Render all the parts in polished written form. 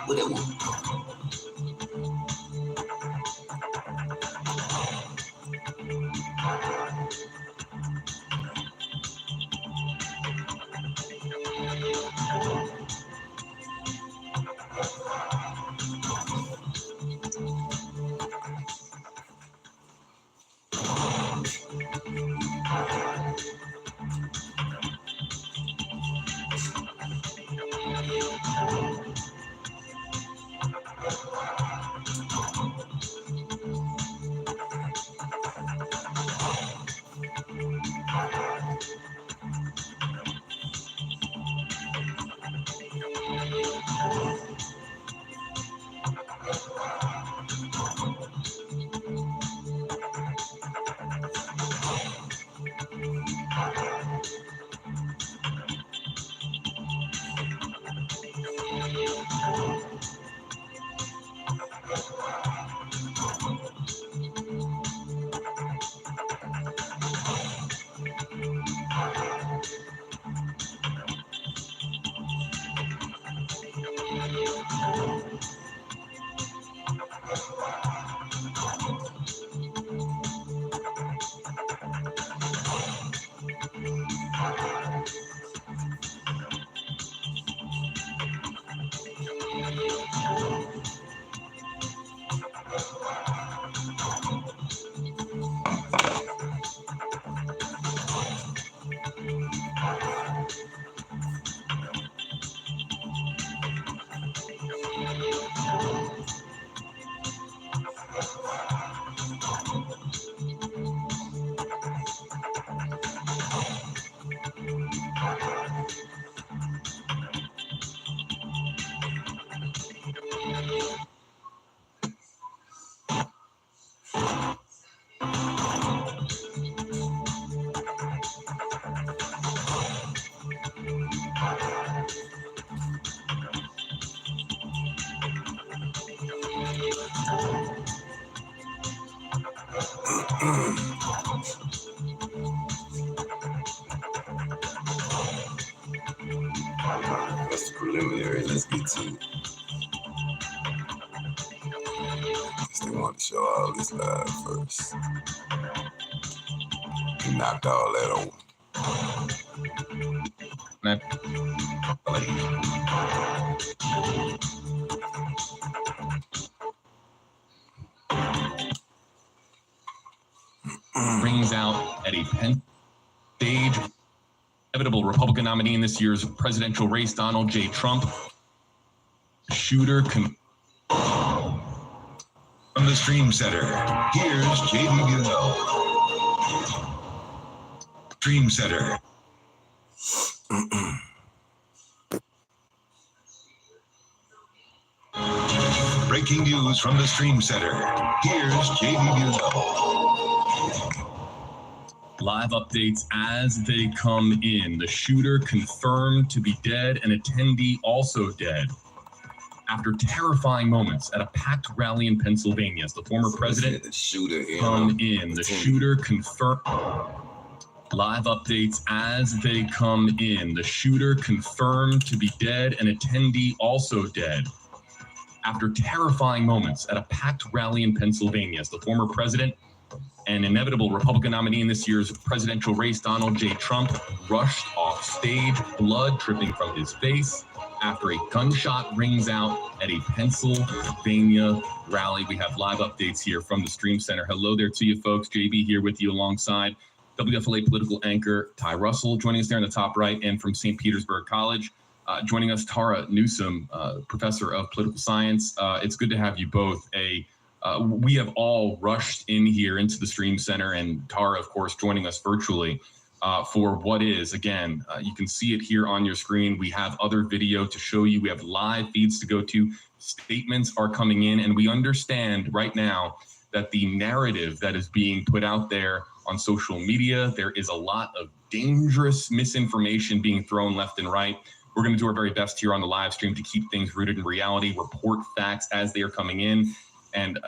What that one? That's the preliminary. Let's get to it. They want to show all this live first. We knocked all that over. Brings out at a Penn stage, inevitable Republican nominee in this year's presidential race, Donald J. Trump. Shooter from the Stream Center, here's JD Buell. Stream Center. Breaking news from the Stream Center, here's JD Buell. Live updates as they come in. The shooter confirmed to be dead, an attendee also dead. After terrifying moments at a packed rally in Pennsylvania, as the former president come in. The shooter confirmed. Live updates as they come in. The shooter confirmed to be dead, an attendee also dead. After terrifying moments at a packed rally in Pennsylvania, as the former president and inevitable Republican nominee in this year's presidential race, Donald J. Trump, rushed off stage, blood dripping from his face after a gunshot rings out at a Pennsylvania rally. We have live updates here from the Stream Center. Hello there to you folks. JB here with you alongside WFLA political anchor Ty Russell, joining us there in the top right, and from St. Petersburg College, joining us, Tara Newsom, professor of political science. It's good to have you both. We have all rushed in here into the Stream Center, and Tara, of course, joining us virtually. for what is, again, you can see it here on your screen. We have other video to show you. We have live feeds to go to. Statements are coming in, and we understand right now that the narrative that is being put out there on social media, there is a lot of dangerous misinformation being thrown left and right. We're going to do our very best here on the live stream to keep things rooted in reality, report facts as they are coming in. And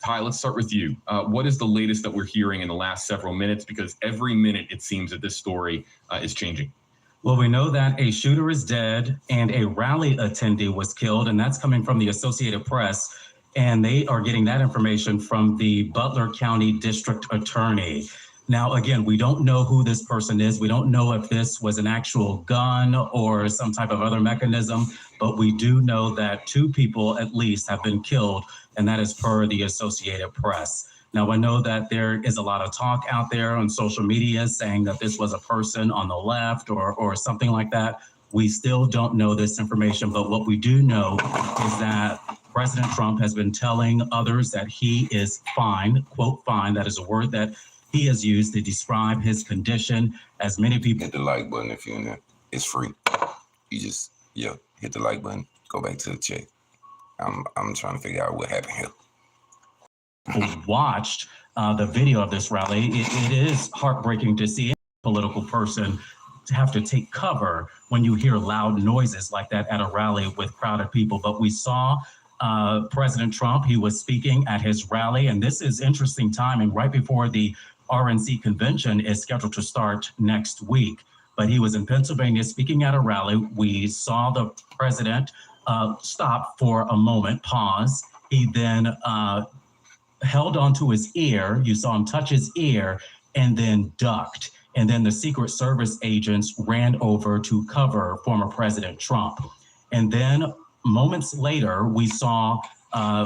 Ty, let's start with you. What is the latest that we're hearing in the last several minutes? Because every minute it seems that this story is changing. Well, we know that a shooter is dead and a rally attendee was killed, and that's coming from the Associated Press. And they are getting that information from the Butler County District Attorney. Now, again, we don't know who this person is. We don't know if this was an actual gun or some type of other mechanism, but we do know that 2 people at least have been killed, and that is per the Associated Press. Now, I know that there is a lot of talk out there on social media saying that this was a person on the left or something like that. We still don't know this information, but what we do know is that President Trump has been telling others that he is fine, quote, fine. That is a word that he has used to describe his condition, as many people. Hit the like button if you're in there. It's free. You just, hit the like button. Go back to the chat. I'm trying to figure out what happened here. Watched the video of this rally. It is heartbreaking to see a political person to have to take cover when you hear loud noises like that at a rally with crowded people. But we saw President Trump. He was speaking at his rally, and this is interesting timing right before the RNC convention is scheduled to start next week. But he was in Pennsylvania speaking at a rally. We saw the president stop for a moment, pause. He then held onto his ear. You saw him touch his ear and then ducked. And then the Secret Service agents ran over to cover former President Trump. And then moments later, we saw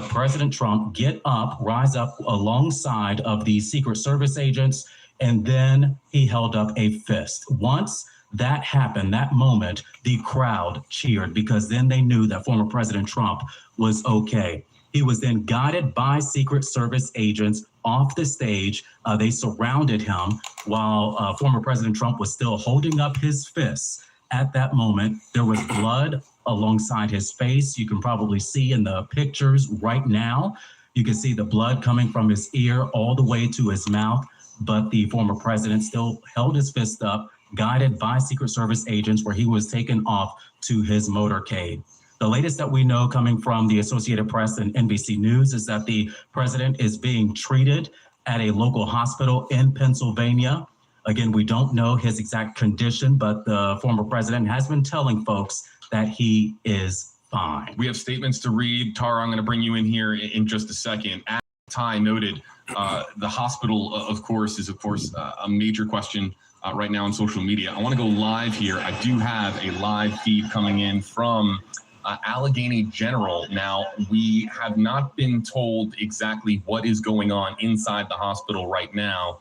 President Trump get up, rise up alongside of the Secret Service agents, and then he held up a fist. Once that happened, that moment, the crowd cheered because then they knew that former President Trump was okay. He was then guided by Secret Service agents off the stage. They surrounded him while former President Trump was still holding up his fists. At that moment, there was blood alongside his face. You can probably see in the pictures right now. You can see the blood coming from his ear all the way to his mouth. But the former president still held his fist up, guided by Secret Service agents, where he was taken off to his motorcade. The latest that we know coming from the Associated Press and NBC News is that the president is being treated at a local hospital in Pennsylvania. Again, we don't know his exact condition, but the former president has been telling folks that he is fine. We have statements to read. Tara, I'm going to bring you in here in just a second. As Ty noted, the hospital, of course, is a major question right now on social media. I want to go live here. I do have a live feed coming in from Allegheny General. Now, we have not been told exactly what is going on inside the hospital right now.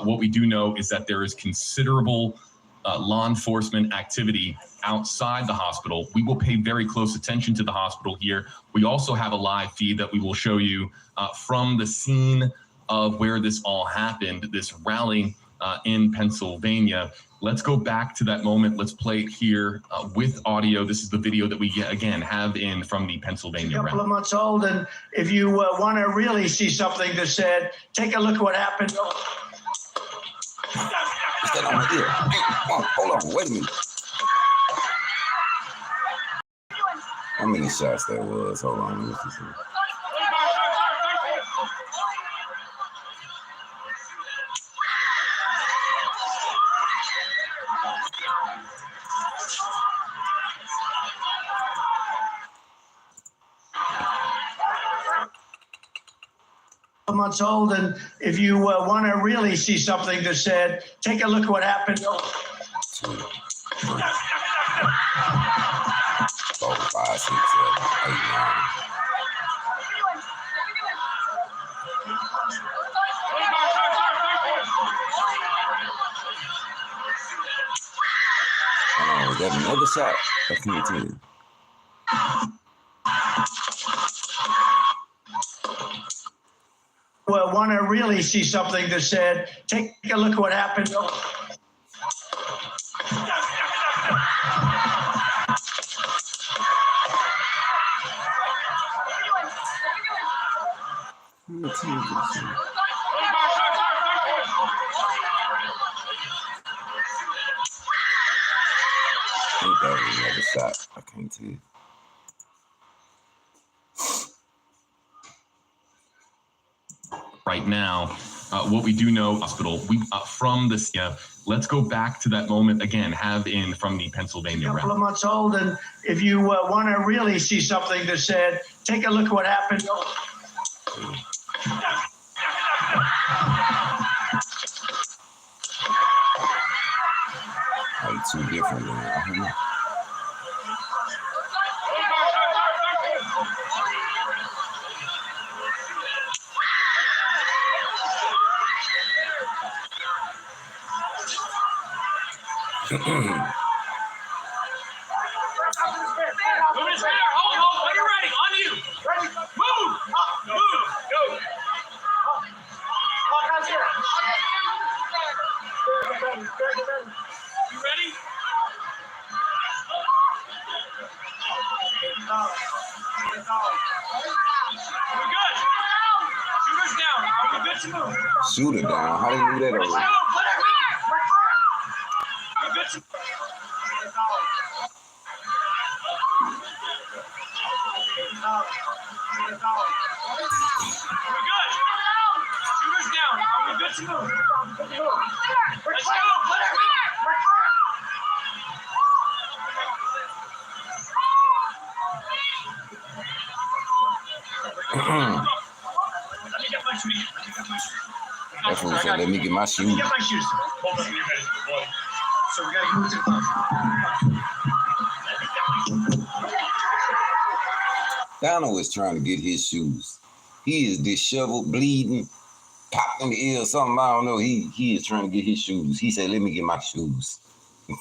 What we do know is that there is considerable law enforcement activity outside the hospital. We will pay very close attention to the hospital here. We also have a live feed that we will show you from the scene of where this all happened, this rally in Pennsylvania. Let's go back to that moment. Let's play it here with audio. This is the video that we, again, have in from the Pennsylvania rally. A couple of months old, and if you want to really see something that's said, take a look at what happened. Is that on my ear? Hold on, wait a minute. How many shots that was? Hold on, let me see. Months old, and if you want to really see something that's said, take a look at what happened. 2, 3, 4, 5, 6, 7, 8, 9. Oh, is that another shot? I can't tell you. Want to really see something that said, take a look at what happened. think that was another shot. I can't tell. Right now, what we do know, hospital, from this, let's go back to that moment again, from the Pennsylvania A couple of rally. months old, and if you want to really see something that said, take a look at what happened. Like two different. I don't know. Shoot it down. How do you do that already? That's what he said. Let me get my shoes. Get my shoes. Hold up your head. So we gotta move to the closet. Donald was trying to get his shoes. He is disheveled, bleeding, popped in the ear or something. I don't know. He is trying to get his shoes. He said, let me get my shoes. I got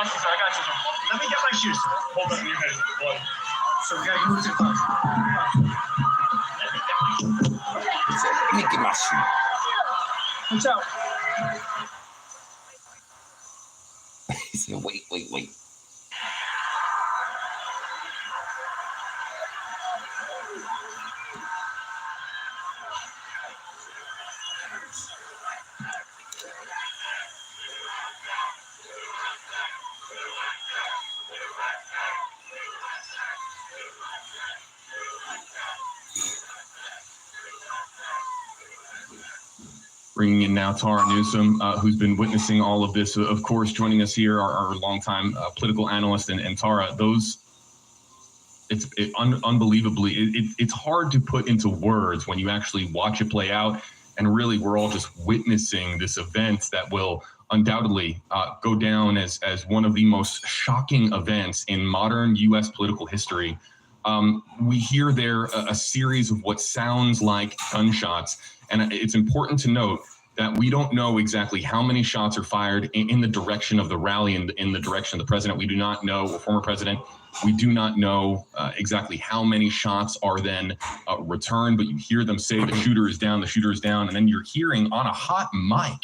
you, sir. I got you, sir. Let me get my shoes. Hold up your head. So we gotta move to the closet. He said, let me get my shoes. What's up? He said, wait. Bringing in now Tara Newsom, who's been witnessing all of this. Of course, joining us here, our longtime political analyst, and Tara, unbelievably, it's hard to put into words when you actually watch it play out. And really, we're all just witnessing this event that will undoubtedly go down as one of the most shocking events in modern U.S. political history. We hear there a series of what sounds like gunshots. And it's important to note that we don't know exactly how many shots are fired in the direction of the rally and in the direction of the president. We do not know, or former president, we do not know exactly how many shots are then returned, but you hear them say the shooter is down, and then you're hearing on a hot mic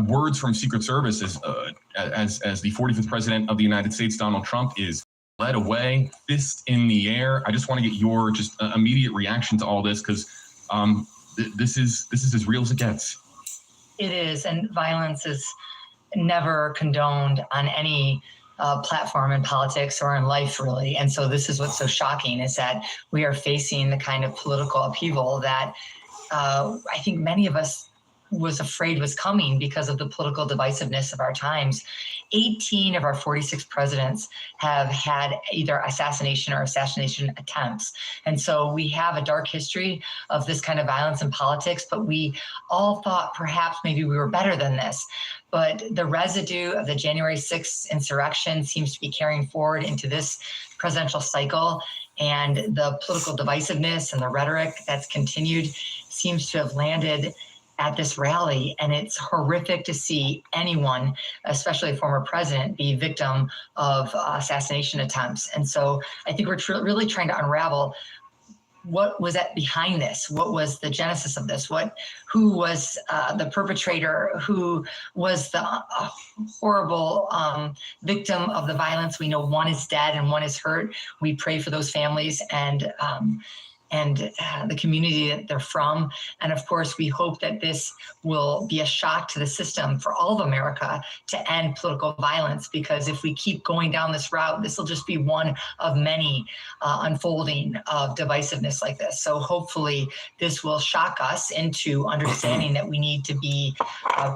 words from Secret Service as the 45th president of the United States, Donald Trump, is led away, fist in the air. I just want to get your just immediate reaction to all this, because this is as real as it gets. It is, and violence is never condoned on any platform in politics or in life, really. And so this is what's so shocking, is that we are facing the kind of political upheaval that I think many of us was afraid was coming because of the political divisiveness of our times. 18 of our 46 presidents have had either assassination or assassination attempts. And so we have a dark history of this kind of violence in politics, but we all thought perhaps maybe we were better than this. But the residue of the January 6th insurrection seems to be carrying forward into this presidential cycle. And the political divisiveness and the rhetoric that's continued seems to have landed at this rally, and it's horrific to see anyone, especially a former president, be victim of assassination attempts. And so I think we're really trying to unravel what was behind this. What was the genesis of this? Who was the perpetrator? Who was the horrible victim of the violence? We know one is dead and one is hurt. We pray for those families, and and the community that they're from. And of course, we hope that this will be a shock to the system for all of America to end political violence, because if we keep going down this route, this will just be one of many unfolding of divisiveness like this. So hopefully this will shock us into understanding that we need to be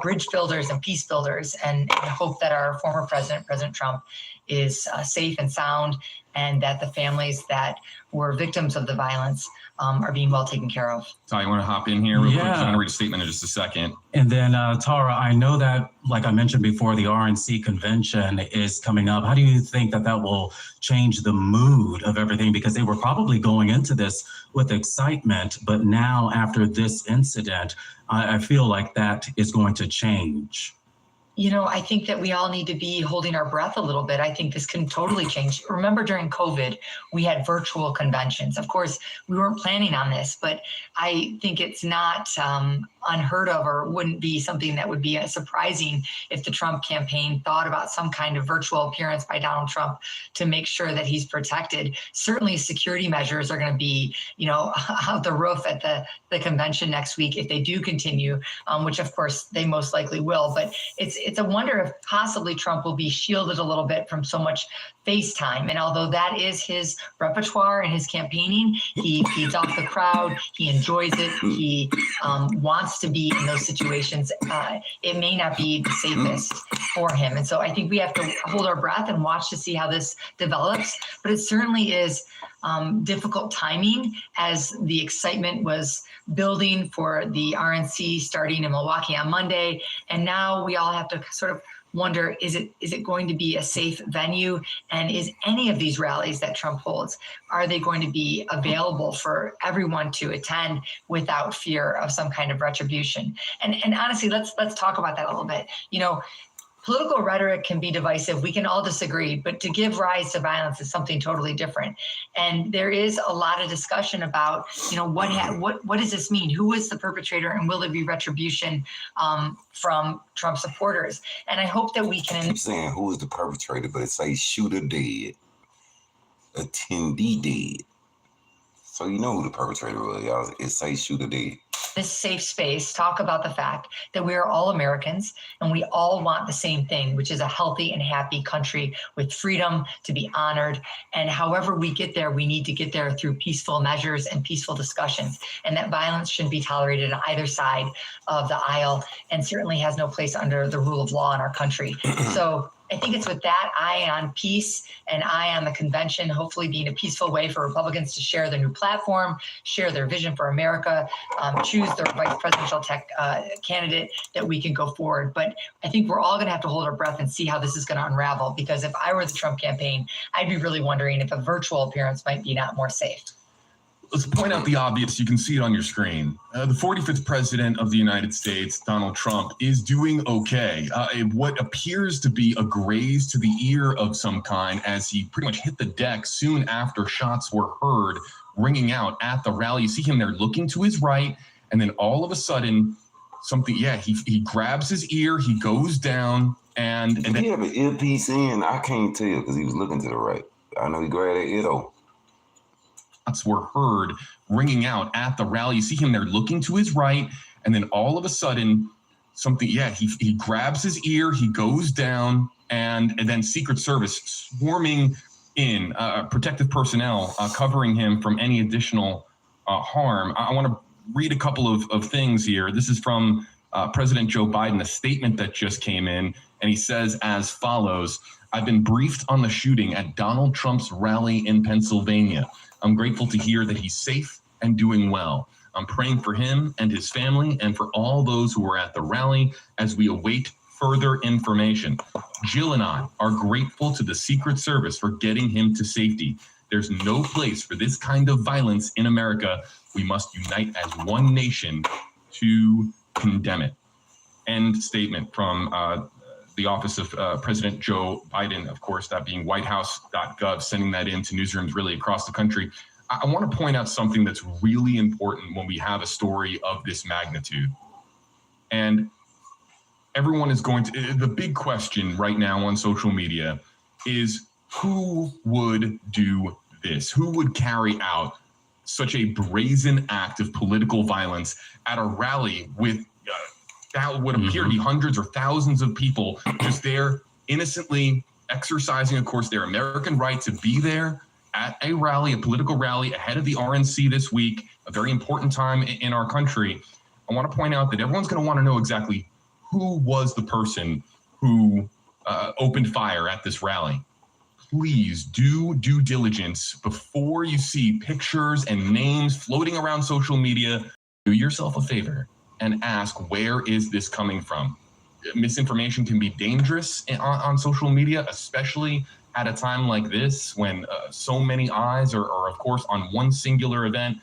bridge builders and peace builders, and hope that our former president, President Trump, is safe and sound, and that the families that were victims of the violence are being well taken care of. So you want to hop in here real quick? I'm going to read a statement in just a second. And then, Tara, I know that, like I mentioned before, the RNC convention is coming up. How do you think that that will change the mood of everything? Because they were probably going into this with excitement, but now after this incident, I feel like that is going to change. You know, I think that we all need to be holding our breath a little bit. I think this can totally change. Remember, during COVID, we had virtual conventions. Of course, we weren't planning on this, but I think it's not unheard of, or wouldn't be something that would be surprising if the Trump campaign thought about some kind of virtual appearance by Donald Trump to make sure that he's protected. Certainly security measures are going to be, you know, out the roof at the convention next week if they do continue, which of course they most likely will. But it's a wonder if possibly Trump will be shielded a little bit from so much FaceTime. And although that is his repertoire and his campaigning, he feeds off the crowd, he enjoys it, he wants to be in those situations. It may not be the safest for him. And so I think we have to hold our breath and watch to see how this develops. But it certainly is difficult timing, as the excitement was building for the RNC starting in Milwaukee on Monday. And now we all have to sort of wonder, is it going to be a safe venue? And is any of these rallies that Trump holds, are they going to be available for everyone to attend without fear of some kind of retribution? And honestly, let's talk about that a little bit. You know, political rhetoric can be divisive. We can all disagree, but to give rise to violence is something totally different. And there is a lot of discussion about, you know, what does this mean? Who is the perpetrator, and will there be retribution from Trump supporters? And I hope that we can. I'm saying who is the perpetrator, but it says shooter dead, attendee dead. So you know who the perpetrator really is. It says shooter dead. This safe space, talk about the fact that we are all Americans and we all want the same thing, which is a healthy and happy country with freedom to be honored. And however we get there, we need to get there through peaceful measures and peaceful discussions. And that violence shouldn't be tolerated on either side of the aisle, and certainly has no place under the rule of law in our country. So I think it's with that eye on peace and eye on the convention, hopefully being a peaceful way for Republicans to share their new platform, share their vision for America, choose their vice presidential candidate, that we can go forward. But I think we're all going to have to hold our breath and see how this is going to unravel, because if I were the Trump campaign, I'd be really wondering if a virtual appearance might be not more safe. Let's point out the obvious. You can see it on your screen. The 45th president of the United States, Donald Trump, is doing okay. What appears to be a graze to the ear of some kind, as he pretty much hit the deck soon after shots were heard ringing out at the rally. You see him there looking to his right, and then all of a sudden, something, he grabs his ear, he goes down, and then he have an earpiece in. I can't tell because he was looking to the right. I know he grabbed that ear though. Shots were heard ringing out at the rally. You see him there looking to his right, and then all of a sudden, something, he grabs his ear, he goes down, and then Secret Service swarming in, protective personnel covering him from any additional harm. I want to read a couple of things here. This is from President Joe Biden, a statement that just came in, and he says as follows: "I've been briefed on the shooting at Donald Trump's rally in Pennsylvania. I'm grateful to hear that he's safe and doing well. I'm praying for him and his family and for all those who were at the rally as we await further information. Jill and I are grateful to the Secret Service for getting him to safety. There's no place for this kind of violence in America. We must unite as one nation to condemn it." End statement from the office of President Joe Biden, of course, that being whitehouse.gov, sending that in to newsrooms really across the country. I want to point out something that's really important when we have a story of this magnitude. And everyone is going to, the big question right now on social media is, who would do this? Who would carry out such a brazen act of political violence at a rally with that would appear to be hundreds or thousands of people just there innocently exercising, of course, their American right to be there at a rally, a political rally ahead of the RNC this week, a very important time in our country. I want to point out that everyone's going to want to know exactly who was the person who opened fire at this rally. Please do due diligence before you see pictures and names floating around social media. Do yourself a favor and ask, where is this coming from? Misinformation can be dangerous on social media, especially at a time like this when so many eyes are, of course, on one singular event.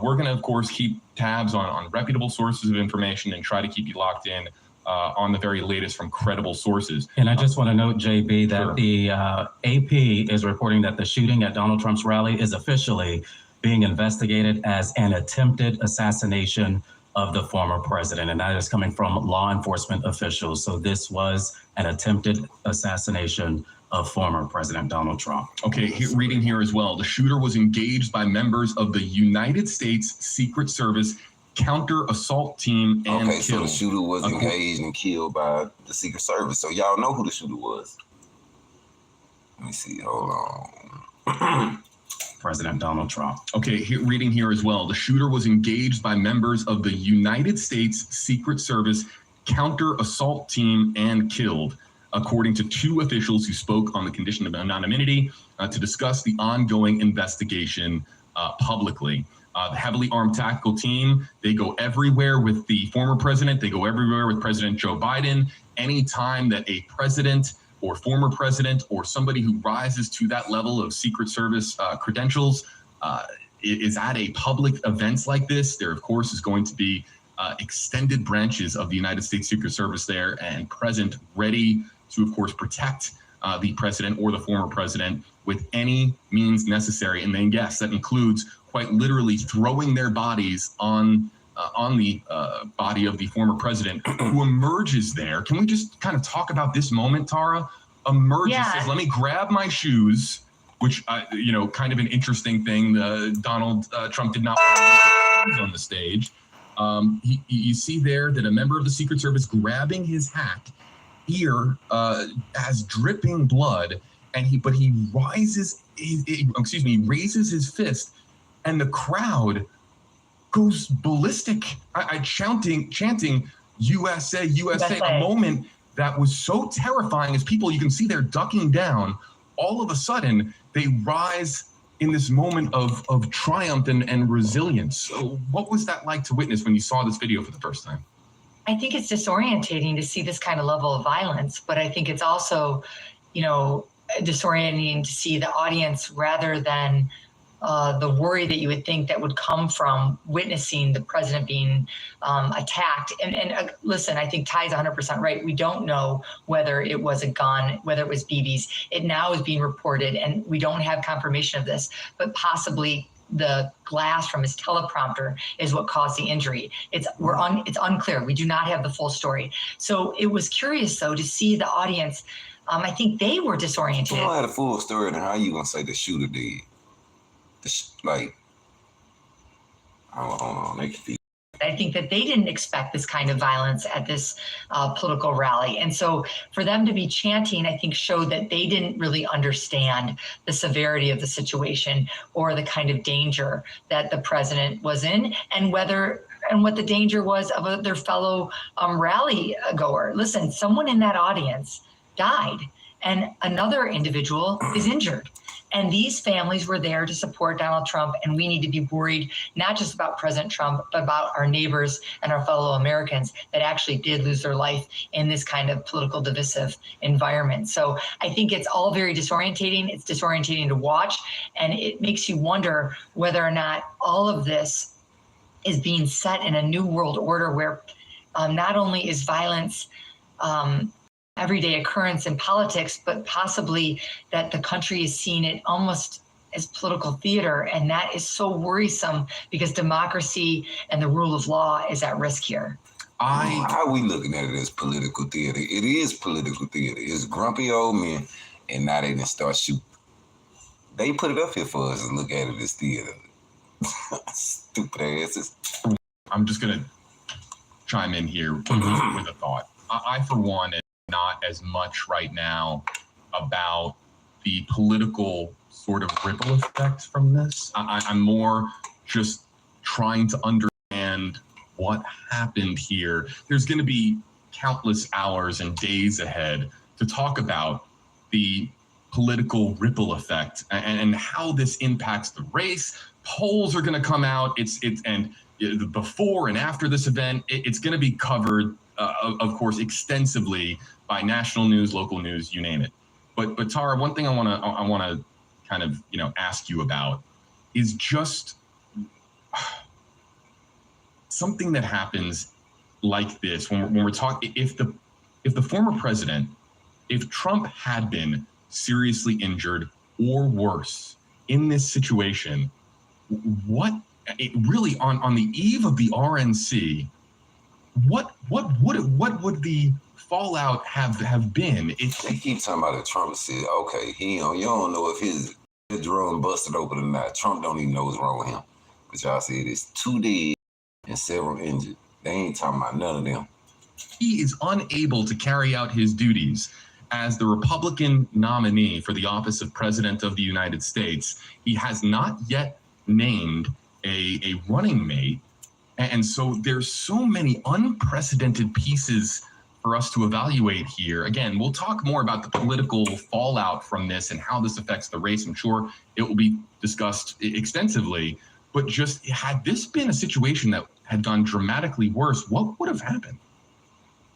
We're going to, of course, keep tabs on reputable sources of information and try to keep you locked in on the very latest from credible sources. And I just want to note, JB, that Sure. the AP is reporting that the shooting at Donald Trump's rally is officially being investigated as an attempted assassination of the former president, and that is coming from law enforcement officials. So this was an attempted assassination of former President Donald Trump. Okay, reading here as well. The shooter was engaged by members of the United States Secret Service counter-assault team and Okay, so killed. the shooter was engaged and killed by the Secret Service. So y'all know who the shooter was. Let me see. Hold on. President Donald Trump. Okay, reading here as well. The shooter was engaged by members of the United States Secret Service counter-assault team and killed, according to two officials who spoke on the condition of anonymity to discuss the ongoing investigation publicly. The heavily armed tactical team, they go everywhere with the former president. They go everywhere with President Joe Biden. Anytime that a president or former president or somebody who rises to that level of Secret Service credentials is at a public events like this, there, of course, is going to be extended branches of the United States Secret Service there and present, ready to, of course, protect the president or the former president with any means necessary. And then, yes, that includes quite literally throwing their bodies on the body of the former president who emerges there. Can we just kind of talk about this moment, Tara? Emerges, says, let me grab my shoes, which, kind of an interesting thing. Donald Trump did not want to leave his shoes on the stage. You see there that a member of the Secret Service grabbing his hat, ear as dripping blood, and he raises his fist, and the crowd goes ballistic, chanting USA, USA, a moment that was so terrifying as people, you can see they're ducking down. All of a sudden, they rise in this moment of triumph and resilience. So what was that like to witness when you saw this video for the first time? I think it's disorientating to see this kind of level of violence, but I think it's also, disorientating to see the audience rather than the worry that you would think that would come from witnessing the president being attacked. And listen, I think Ty's 100% right. We don't know whether it was a gun, whether it was BBs. It now is being reported, and we don't have confirmation of this, but possibly the glass from his teleprompter is what caused the injury. It's unclear. We do not have the full story. So it was curious, though, to see the audience. I think they were disoriented. You don't have the full story, then how you gonna say the shooter did? Hold on, I think that they didn't expect this kind of violence at this political rally. And so for them to be chanting, I think showed that they didn't really understand the severity of the situation or the kind of danger that the president was in and what the danger was of their fellow rally goer. Listen, someone in that audience died and another individual is injured. And these families were there to support Donald Trump, and we need to be worried not just about President Trump, but about our neighbors and our fellow Americans that actually did lose their life in this kind of political divisive environment. So I think it's all very disorientating. It's disorientating to watch, and it makes you wonder whether or not all of this is being set in a new world order where not only is violence everyday occurrence in politics, but possibly that the country is seeing it almost as political theater. And that is so worrisome because democracy and the rule of law is at risk here. How are we looking at it as political theater? It is political theater. It's grumpy old men, and now they didn't start shooting. They put it up here for us to look at it as theater. Stupid asses. I'm just going to chime in here with a thought. I, for one, am not as much right now about the political sort of ripple effects from this. I'm more just trying to understand what happened here. There's going to be countless hours and days ahead to talk about the political ripple effect and how this impacts the race. Polls are going to come out. And before and after this event, it's going to be covered, of course, extensively by national news, local news, you name it. But Tara, one thing I want to kind of ask you about is just something that happens like this when we're talking. If the former president, if Trump had been seriously injured or worse in this situation, what really on the eve of the RNC, what would the fallout have been? They keep talking about it. Trump said, okay, you don't know if his drone busted open or not. Trump don't even know what's wrong with him. But y'all said it's 2 dead and several injured. They ain't talking about none of them. He is unable to carry out his duties as the Republican nominee for the office of President of the United States. He has not yet named a running mate. And so there's so many unprecedented pieces for us to evaluate here. Again, we'll talk more about the political fallout from this and how this affects the race. I'm sure it will be discussed extensively. But just had this been a situation that had gone dramatically worse, what would have happened?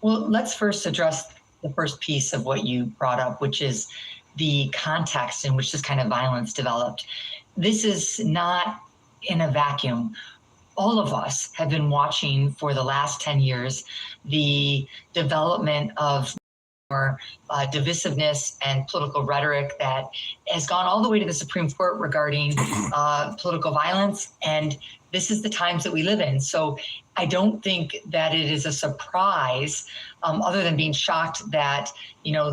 Well, let's first address the first piece of what you brought up, which is the context in which this kind of violence developed. This is not in a vacuum. All of us have been watching for the last 10 years the development of more divisiveness and political rhetoric that has gone all the way to the Supreme Court regarding political violence. And this is the times that we live in. So I don't think that it is a surprise, other than being shocked that,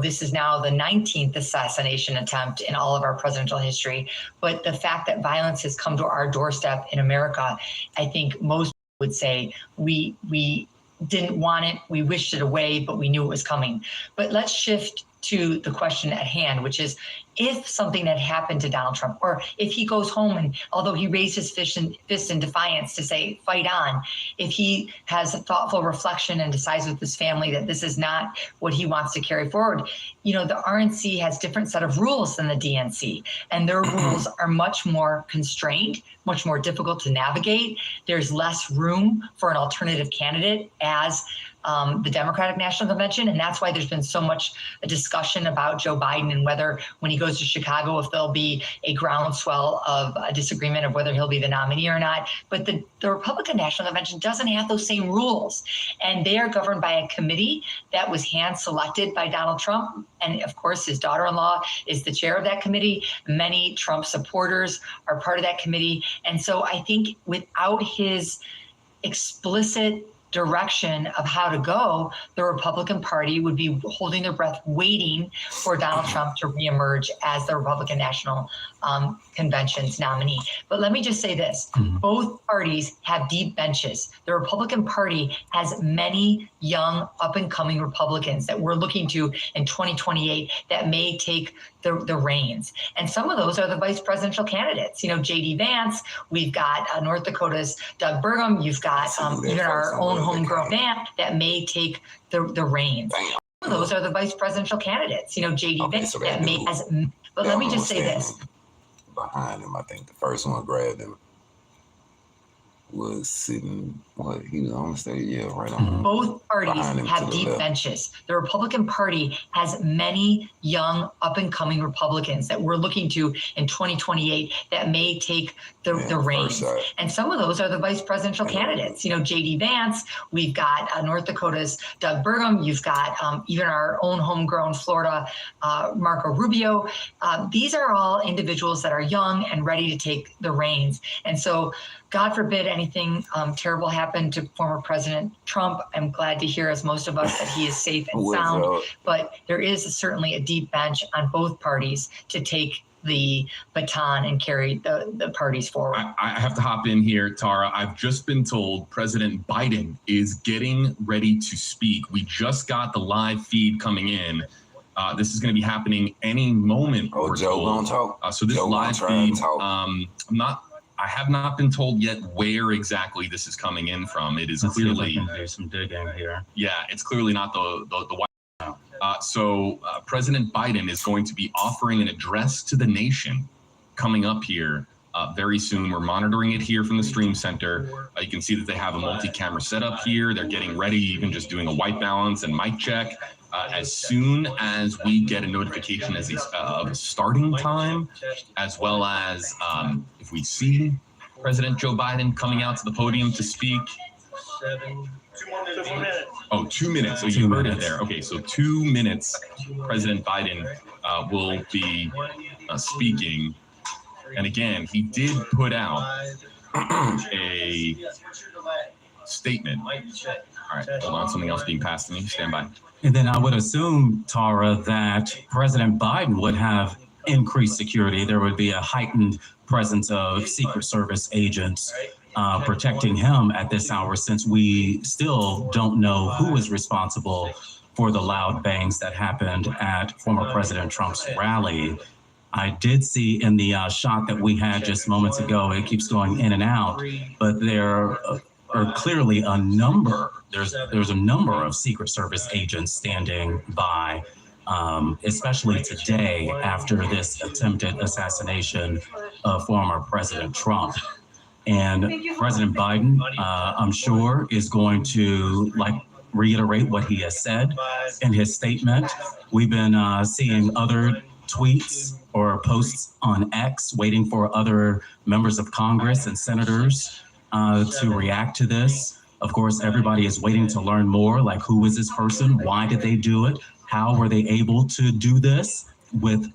this is now the 19th assassination attempt in all of our presidential history. But the fact that violence has come to our doorstep in America, I think most would say we didn't want it, we wished it away, but we knew it was coming. But let's shift to the question at hand, which is, if something had happened to Donald Trump, or if he goes home and although he raised his fist in defiance to say, fight on, if he has a thoughtful reflection and decides with his family that this is not what he wants to carry forward, the RNC has different set of rules than the DNC, and their rules are much more constrained, much more difficult to navigate. There's less room for an alternative candidate as the Democratic National Convention. And that's why there's been so much discussion about Joe Biden and whether when he goes to Chicago, if there'll be a groundswell of a disagreement of whether he'll be the nominee or not. But the Republican National Convention doesn't have those same rules. And they are governed by a committee that was hand selected by Donald Trump. And of course, his daughter-in-law is the chair of that committee. Many Trump supporters are part of that committee. And so I think without his explicit direction of how to go, the Republican Party would be holding their breath, waiting for Donald Trump to reemerge as the Republican National Convention's nominee. But let me just say this. Both parties have deep benches. The Republican Party has many young, up-and-coming Republicans that we're looking to in 2028 that may take the reins. And some of those are the vice presidential candidates. J.D. Vance, we've got North Dakota's Doug Burgum, you've got even our own homegrown man that may take the reins. Some of those are the vice presidential candidates. J.D. Vance that may but let me just say this. Behind him, I think the first one grabbed him was sitting, he was on the stage, right on. Both parties have deep benches. The Republican Party has many young, up-and-coming Republicans that we're looking to in 2028 that may take the reins. And some of those are the vice presidential candidates. J.D. Vance, we've got North Dakota's Doug Burgum, you've got even our own homegrown Florida, Marco Rubio. These are all individuals that are young and ready to take the reins. And so God forbid anything terrible happened to former President Trump. I'm glad to hear, as most of us, that he is safe and sound. But there is certainly a deep bench on both parties to take the baton and carry the parties forward. I have to hop in here, Tara. I've just been told President Biden is getting ready to speak. We just got the live feed coming in. This is going to be happening any moment. Oh, Joe gonna talk. So this Joe live gonna feed, I have not been told yet where exactly this is coming in from. It is clearly there's some digging here. Yeah, it's clearly not the White House. So President Biden is going to be offering an address to the nation coming up here very soon. We're monitoring it here from the stream center. You can see that they have a multi-camera setup here. They're getting ready, even just doing a white balance and mic check. As soon as we get a notification of a starting time, as well as if we see President Joe Biden coming out to the podium to speak. 2 minutes. So you heard it there. Okay, so 2 minutes, President Biden will be speaking. And again, he did put out a statement. All right, hold on, something else being passed to me. Stand by. And then I would assume, Tara, that President Biden would have increased security. There would be a heightened presence of Secret Service agents protecting him at this hour, since we still don't know who is responsible for the loud bangs that happened at former President Trump's rally. I did see in the shot that we had just moments ago, it keeps going in and out, but there are clearly a number. There's a number of Secret Service agents standing by, especially today after this attempted assassination of former President Trump. And President Biden, I'm sure, is going to reiterate what he has said in his statement. We've been seeing other tweets or posts on X, waiting for other members of Congress and senators to react to this. Of course, everybody is waiting to learn more, like who is this person? Why did they do it? How were they able to do this?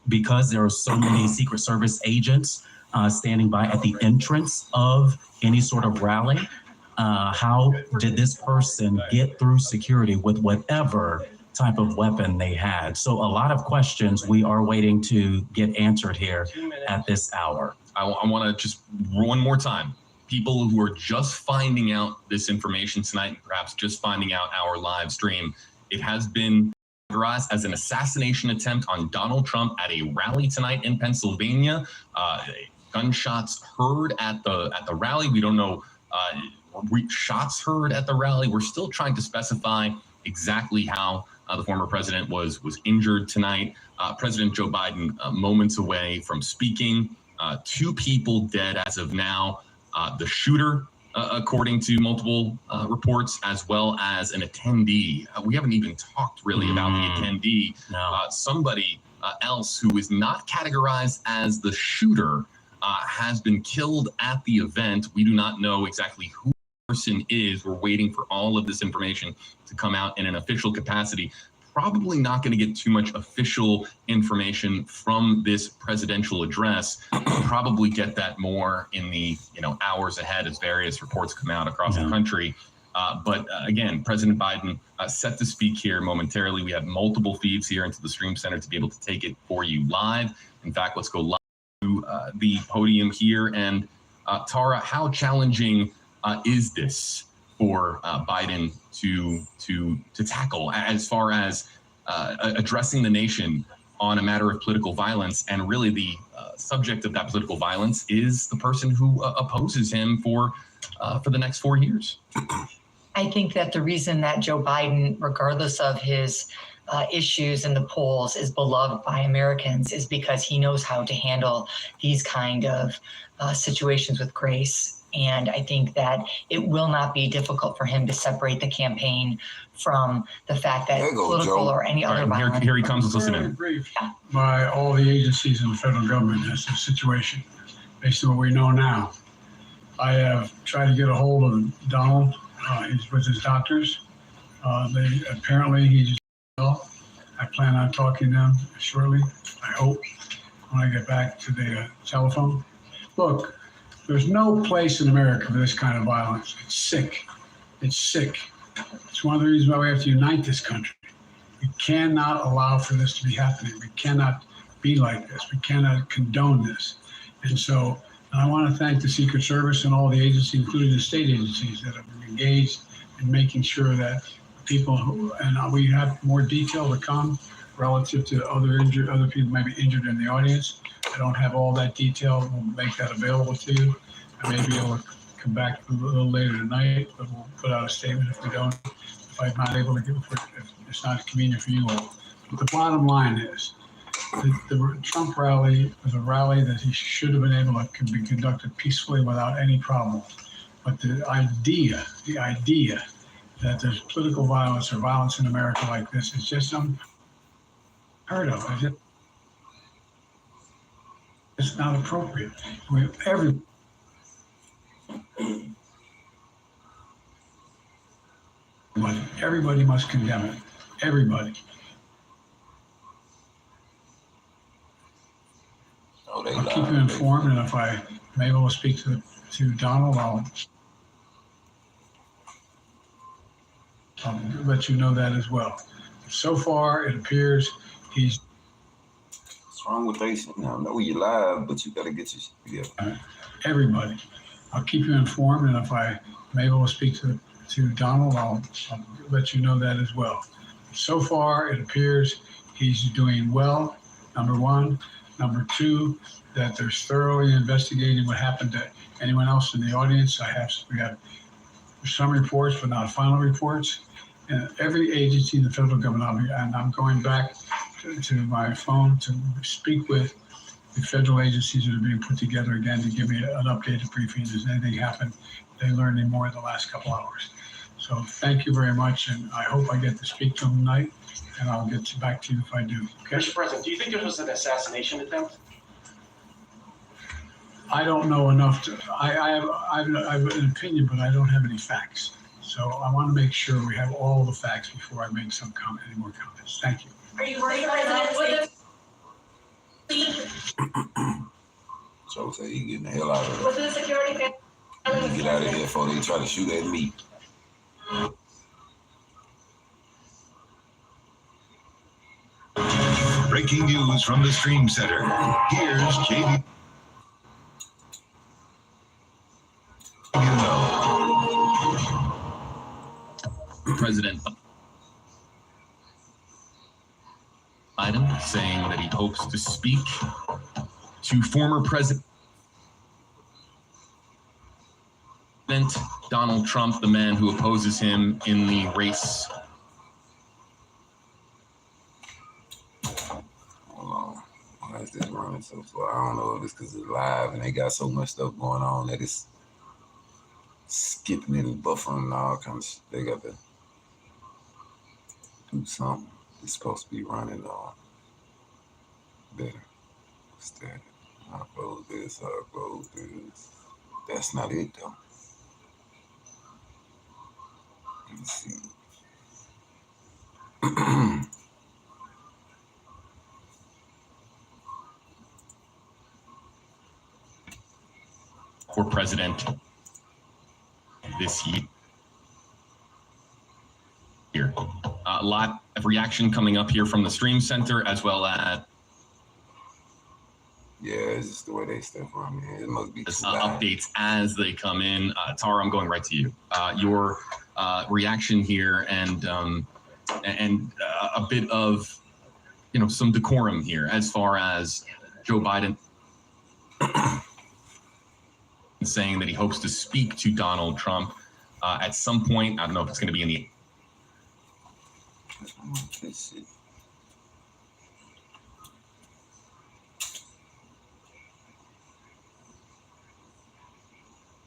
Because there are so many Secret Service agents standing by at the entrance of any sort of rally. How did this person get through security with whatever type of weapon they had? So a lot of questions we are waiting to get answered here at this hour. I want to just one more time. People who are just finding out this information tonight, perhaps just finding out our live stream, it has been categorized as an assassination attempt on Donald Trump at a rally tonight in Pennsylvania. Gunshots heard at the rally. We don't know shots heard at the rally. We're still trying to specify exactly how the former president was injured tonight. President Joe Biden moments away from speaking. 2 people dead as of now. The shooter, according to multiple reports, as well as an attendee. We haven't even talked really about the attendee. No. Somebody else who is not categorized as the shooter has been killed at the event. We do not know exactly who the person is. We're waiting for all of this information to come out in an official capacity. Probably not going to get too much official information from this presidential address. We'll probably get that more in the hours ahead as various reports come out across the country. But again, President Biden set to speak here momentarily. We have multiple feeds here into the stream center to be able to take it for you live. In fact, let's go live to the podium here. And Tara, how challenging is this for Biden to tackle as far as addressing the nation on a matter of political violence? And really the subject of that political violence is the person who opposes him for the next 4 years. I think that the reason that Joe Biden, regardless of his issues in the polls, is beloved by Americans is because he knows how to handle these kind of situations with grace. And I think that it will not be difficult for him to separate the campaign from the fact that political or any other violence. Here he comes. Let's listen in. Briefed by all the agencies in the federal government as to the situation, based on what we know now. I have tried to get a hold of Donald. He's with his doctors. Apparently he's well. I plan on talking to them shortly, I hope, when I get back to the telephone. Look, there's no place in America for this kind of violence. It's sick. It's sick. It's one of the reasons why we have to unite this country. We cannot allow for this to be happening. We cannot be like this. We cannot condone this. And so I want to thank the Secret Service and all the agencies, including the state agencies, that have been engaged in making sure that people who, and we have more detail to come relative to other people may be injured in the audience. I don't have all that detail. We'll make that available to you. I may be able to come back a little later tonight, but we'll put out a statement if we don't, if I'm not able to give it, if it's not convenient for you all. But the bottom line is, the Trump rally was a rally that he should have been able to be conducted peacefully without any problem. But the idea that there's political violence or violence in America like this is just unheard of. It's not appropriate. Everybody must condemn it. Everybody. I'll keep you informed, and if I'm able to speak to Donald, I'll let you know that as well. So far, it appears he's. What's wrong with they? I know you're live, but you got to get your shit together. Everybody. I'll keep you informed, and if I'm able to speak to Donald, I'll let you know that as well. So far, it appears he's doing well, number one. Number two, that they're thoroughly investigating what happened to anyone else in the audience. We have some reports, but not final reports. And every agency in the federal government, and I'm going back to my phone to speak with the federal agencies that are being put together again to give me an updated briefing. Does anything happen? They learned any more in the last couple hours. So thank you very much, and I hope I get to speak to them tonight, and I'll get back to you if I do. Okay? Mr. President, do you think this was an assassination attempt? I don't know enough to. I have an opinion, but I don't have any facts. So I want to make sure we have all the facts before I make any more comments. Thank you. Are you worried, President? So say he getting the hell out of it. Was the security Get out of here before they try to shoot at me. Breaking news from the Stream Center. Here's JV. President Biden saying that he hopes to speak to former President Donald Trump, the man who opposes him in the race. Hold on. Why is this running so slow? I don't know if it's because it's live and they got so much stuff going on that it's skipping and buffering and all kinds of shit. They got to do something. It's supposed to be running better. What's that? I'll close this. I'll close this. That's not it though. Let me see. For president this year. A lot of reaction coming up here from the Stream Center as well as yeah, it's just the way they step on me. It must be updates as they come in. Tara, I'm going right to you. Your reaction here and a bit of some decorum here as far as Joe Biden saying that he hopes to speak to Donald Trump at some point. I don't know if it's going to be in the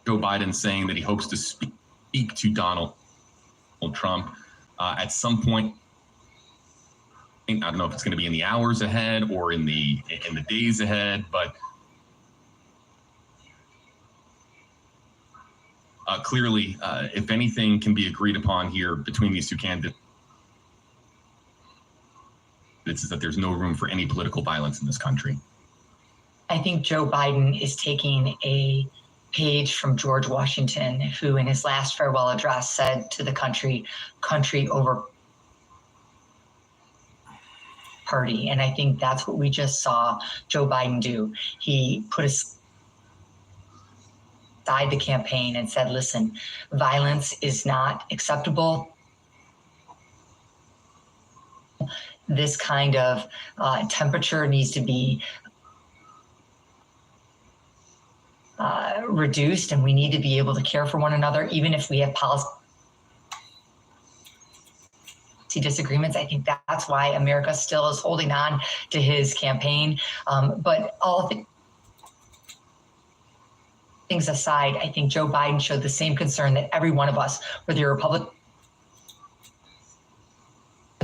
Joe Biden saying that he hopes to speak to Donald Trump at some point. I don't know if it's going to be in the hours ahead or in the days ahead, but clearly, if anything can be agreed upon here between these two candidates, is that there's no room for any political violence in this country. I think Joe Biden is taking a page from George Washington, who in his last farewell address said to the country over party. And I think that's what we just saw Joe Biden do. He put aside the campaign and said, listen, violence is not acceptable. This kind of temperature needs to be reduced, and we need to be able to care for one another, even if we have policy disagreements. I think that's why America still is holding on to his campaign. But all things aside, I think Joe Biden showed the same concern that every one of us, whether you're a Republican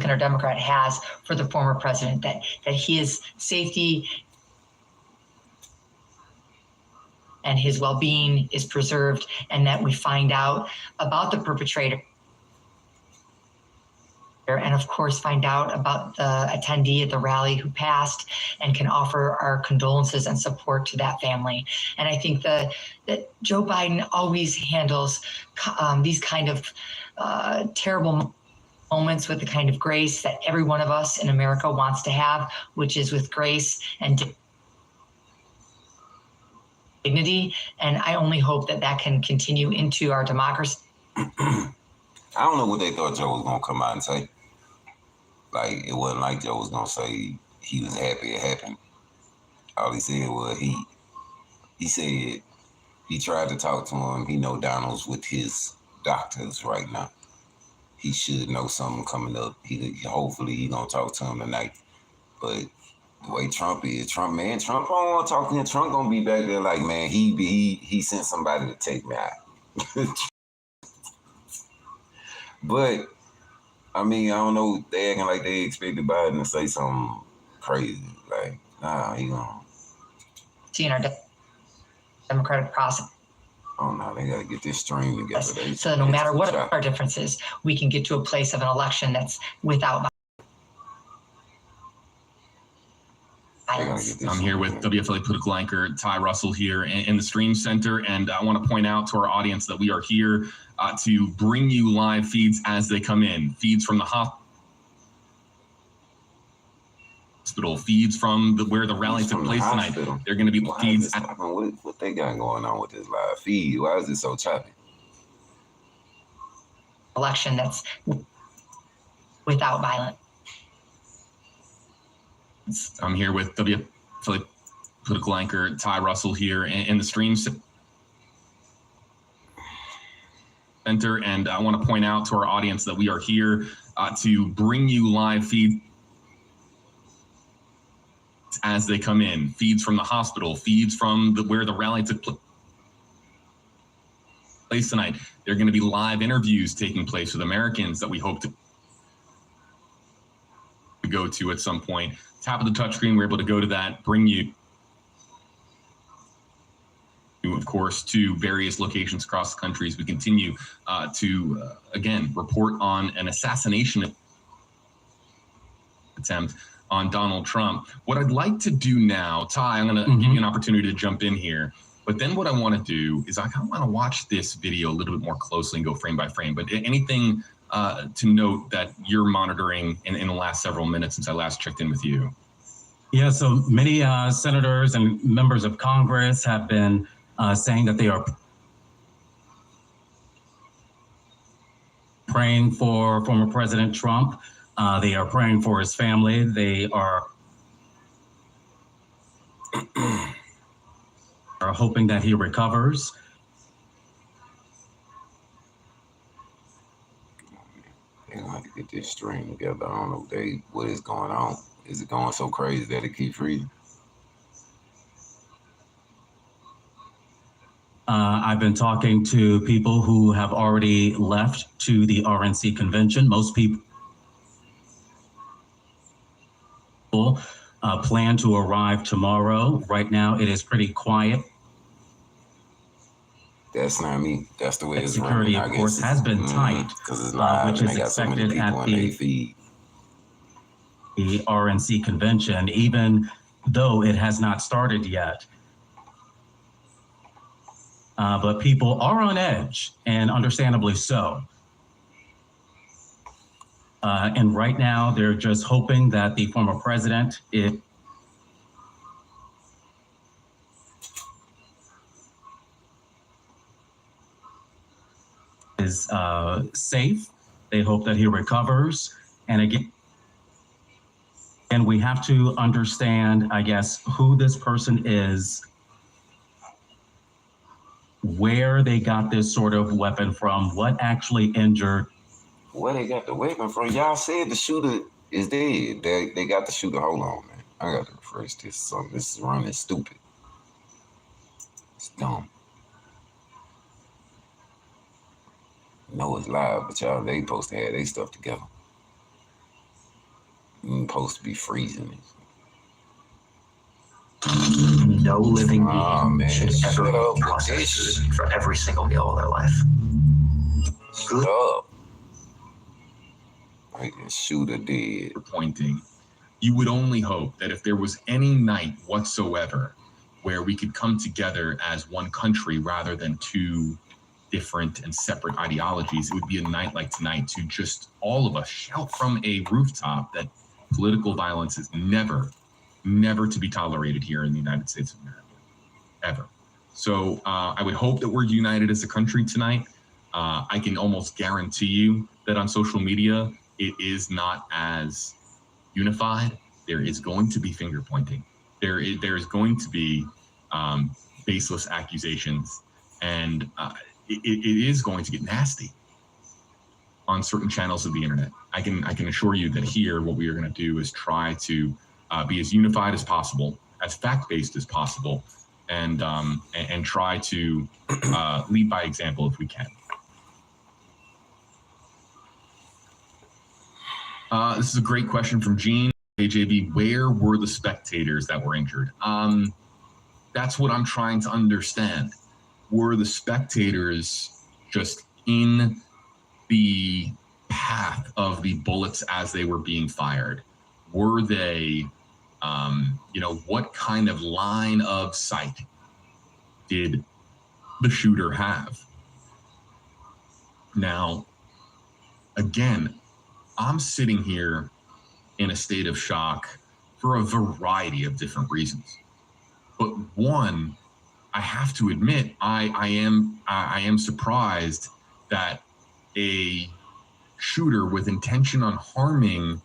or Democrat, has for the former president, that his safety and his well-being is preserved, and that we find out about the perpetrator, and of course find out about the attendee at the rally who passed, and can offer our condolences and support to that family. And I think that Joe Biden always handles these kind of terrible moments with the kind of grace that every one of us in America wants to have, which is with grace and dignity. And I only hope that that can continue into our democracy. I don't know what they thought Joe was going to come out and say. Like, it wasn't like Joe was going to say he was happy it happened. All he said was he said he tried to talk to him. He know Donald's with his doctors right now. He should know something coming up. Hopefully he going to talk to him tonight. But the way Trump is, Trump don't want to talk to him. Trump going to be back there like, man, he sent somebody to take me out. But, I mean, I don't know. They acting like they expected Biden to say something crazy. Like, nah, he gonna see in our democratic process. Oh no, they gotta get this stream together. So no matter what our differences, we can get to a place of an election that's without violence. I'm here with WFLA political anchor Ty Russell here in the Stream Center, and I want to point out to our audience that we are here to bring you live feeds as they come in. Feeds from the hospital, feeds from where the rally took place tonight. They're going to be feeds. What they got going on with this live feed? Why is it so choppy? Election that's without violence. I'm here with WFLA political anchor Ty Russell here in the Stream Center, and I want to point out to our audience that we are here to bring you live feeds as they come in. Feeds from the hospital, feeds from where the rally took place tonight. There are going to be live interviews taking place with Americans that we hope to go to at some point. Tap of the touchscreen, we're able to go to that, bring you, of course, to various locations across the country as we continue to, again, report on an assassination attempt on Donald Trump. What I'd like to do now, Ty, I'm going to give you an opportunity to jump in here. But then what I want to do is I kind of want to watch this video a little bit more closely and go frame by frame. But anything to note that you're monitoring in the last several minutes since I last checked in with you? Yeah, so many senators and members of Congress have been saying that they are praying for former President Trump. They are praying for his family. They are hoping that he recovers. They're gonna have to get this stream together. I don't know what is going on. Is it going so crazy that it keeps freezing? I've been talking to people who have already left to the RNC convention. Most people plan to arrive tomorrow. Right now, it is pretty quiet. That's not me. That's the way it's security, running. Of course, has been tight, because it's live, which is expected at the RNC convention, even though it has not started yet. But people are on edge, and understandably so. And right now, they're just hoping that the former president is safe. They hope that he recovers. And again, we have to understand, I guess, who this person is, where they got this sort of weapon from, what actually injured. Where they got the weapon from? Y'all said the shooter is dead. They got the shooter. Hold on, man. I got to refresh this. Something. This is running stupid. It's dumb. No, it's live, but y'all, they supposed to have their stuff together. You supposed to be freezing it. No living being should shut ever up be processed with this. for every single meal of their life. Shut up. Like the shooter dead. Pointing. You would only hope that if there was any night whatsoever where we could come together as one country rather than two different and separate ideologies, it would be a night like tonight to just all of us shout from a rooftop that political violence is never to be tolerated here in the United States of America, ever. So I would hope that we're united as a country tonight. I can almost guarantee you that on social media, it is not as unified. There is going to be finger pointing. There is going to be baseless accusations, and it is going to get nasty on certain channels of the internet. I can assure you that here, what we are going to do is try to be as unified as possible, as fact-based as possible, and try to lead by example if we can. This is a great question from Gene. AJB, where were the spectators that were injured? That's what I'm trying to understand. Were the spectators just in the path of the bullets as they were being fired? Were they, what kind of line of sight did the shooter have? Now, again, I'm sitting here in a state of shock for a variety of different reasons. But one, I have to admit, I am surprised that a shooter with intention on harming